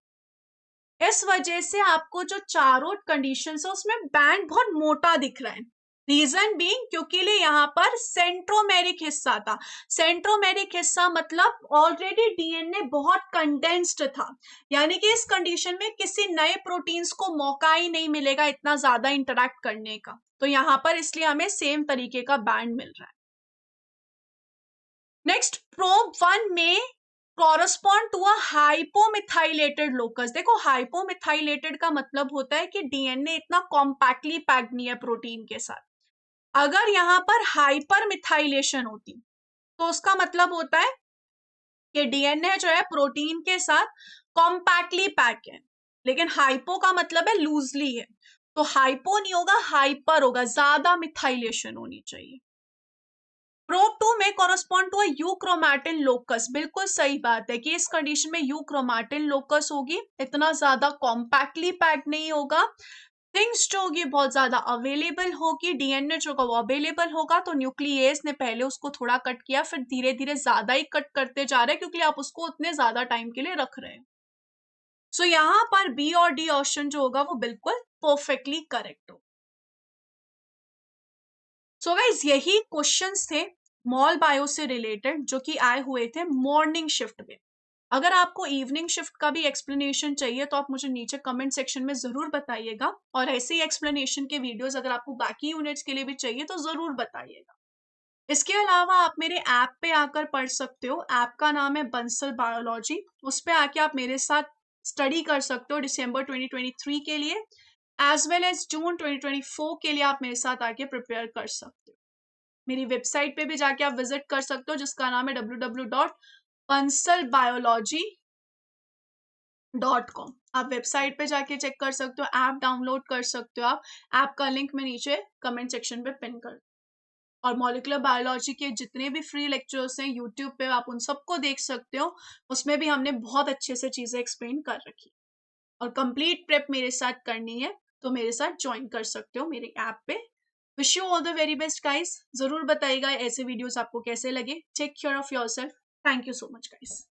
इस वजह से आपको जो चारों कंडीशन है उसमें बैंड बहुत मोटा दिख रहा है। रीजन बीइंग क्योंकि यहाँ पर सेंट्रोमेरिक हिस्सा था। सेंट्रोमेरिक हिस्सा मतलब ऑलरेडी डीएनए बहुत कंडेंस्ड था, यानी कि इस कंडीशन में किसी नए प्रोटीन्स को मौका ही नहीं मिलेगा इतना ज्यादा इंटरैक्ट करने का। तो यहाँ पर इसलिए हमें सेम तरीके का बैंड मिल रहा है। नेक्स्ट, प्रोब 1 में कॉरस्पॉन्ड टू अ हाइपोमिथाइलेटेड लोकस। देखो, हाइपोमिथाइलेटेड का मतलब होता है कि डीएनए इतना कॉम्पैक्टली पैक्ड नहीं है प्रोटीन के साथ। अगर यहाँ पर हाइपर मिथाइलेशन होती तो उसका मतलब होता है कि डीएनए जो है प्रोटीन के साथ कॉम्पैक्टली पैक है, लेकिन हाइपो का मतलब है लूजली है। तो हाइपो नहीं होगा, हाइपर होगा, ज्यादा मिथाइलेशन होनी चाहिए। प्रोब 2 में कॉरस्पॉन्ड टू यूक्रोमैटिन लोकस। बिल्कुल सही बात है कि इस कंडीशन में यूक्रोमैटिन लोकस होगी, इतना ज्यादा कॉम्पैक्टली पैक नहीं होगा। थिंग्स जो होगी बहुत ज्यादा अवेलेबल होगी, डीएनए जो होगा वो अवेलेबल होगा। तो न्यूक्लियस ने पहले उसको थोड़ा कट किया, फिर धीरे धीरे ज्यादा ही कट करते जा रहे हैं क्योंकि आप उसको उतने ज्यादा टाइम के लिए रख रहे हैं। सो यहाँ पर बी और डी ऑप्शन जो होगा वो बिल्कुल परफेक्टली करेक्ट हो। सो गाइस, यही क्वेश्चंस थे मॉल बायो से रिलेटेड जो कि आए हुए थे मॉर्निंग शिफ्ट में। अगर आपको इवनिंग शिफ्ट का भी एक्सप्लेनेशन चाहिए तो आप मुझे नीचे कमेंट सेक्शन में जरूर बताइएगा, और ऐसे ही एक्सप्लेनेशन के वीडियोस अगर आपको बाकी यूनिट्स के लिए भी चाहिए तो जरूर बताइएगा। इसके अलावा आप मेरे ऐप पे आकर पढ़ सकते हो। ऐप का नाम है बंसल बायोलॉजी। उस पे आके आप मेरे साथ स्टडी कर सकते हो दिसंबर 2023 के लिए, एज वेल एज जून 2024 के लिए आप मेरे साथ आके प्रिपेयर कर सकते हो। मेरी वेबसाइट पे भी जाके आप विजिट कर सकते हो जिसका नाम है www.bansalbiology.com। आप वेबसाइट पे जाके चेक कर सकते हो, ऐप डाउनलोड कर सकते हो। आप ऐप का लिंक मैं नीचे कमेंट सेक्शन पे पिन कर। और मॉलिक्यूलर बायोलॉजी के जितने भी फ्री लेक्चर्स हैं यूट्यूब पे आप उन सबको देख सकते हो, उसमें भी हमने बहुत अच्छे से चीजें एक्सप्लेन कर रखी। और कंप्लीट प्रेप मेरे साथ करनी है तो मेरे साथ ज्वाइन कर सकते हो मेरे ऐप पे। Wish you all the very best guys. जरूर बताइएगा ऐसे वीडियोस आपको कैसे लगे। Take care of yourself. Thank you so much guys.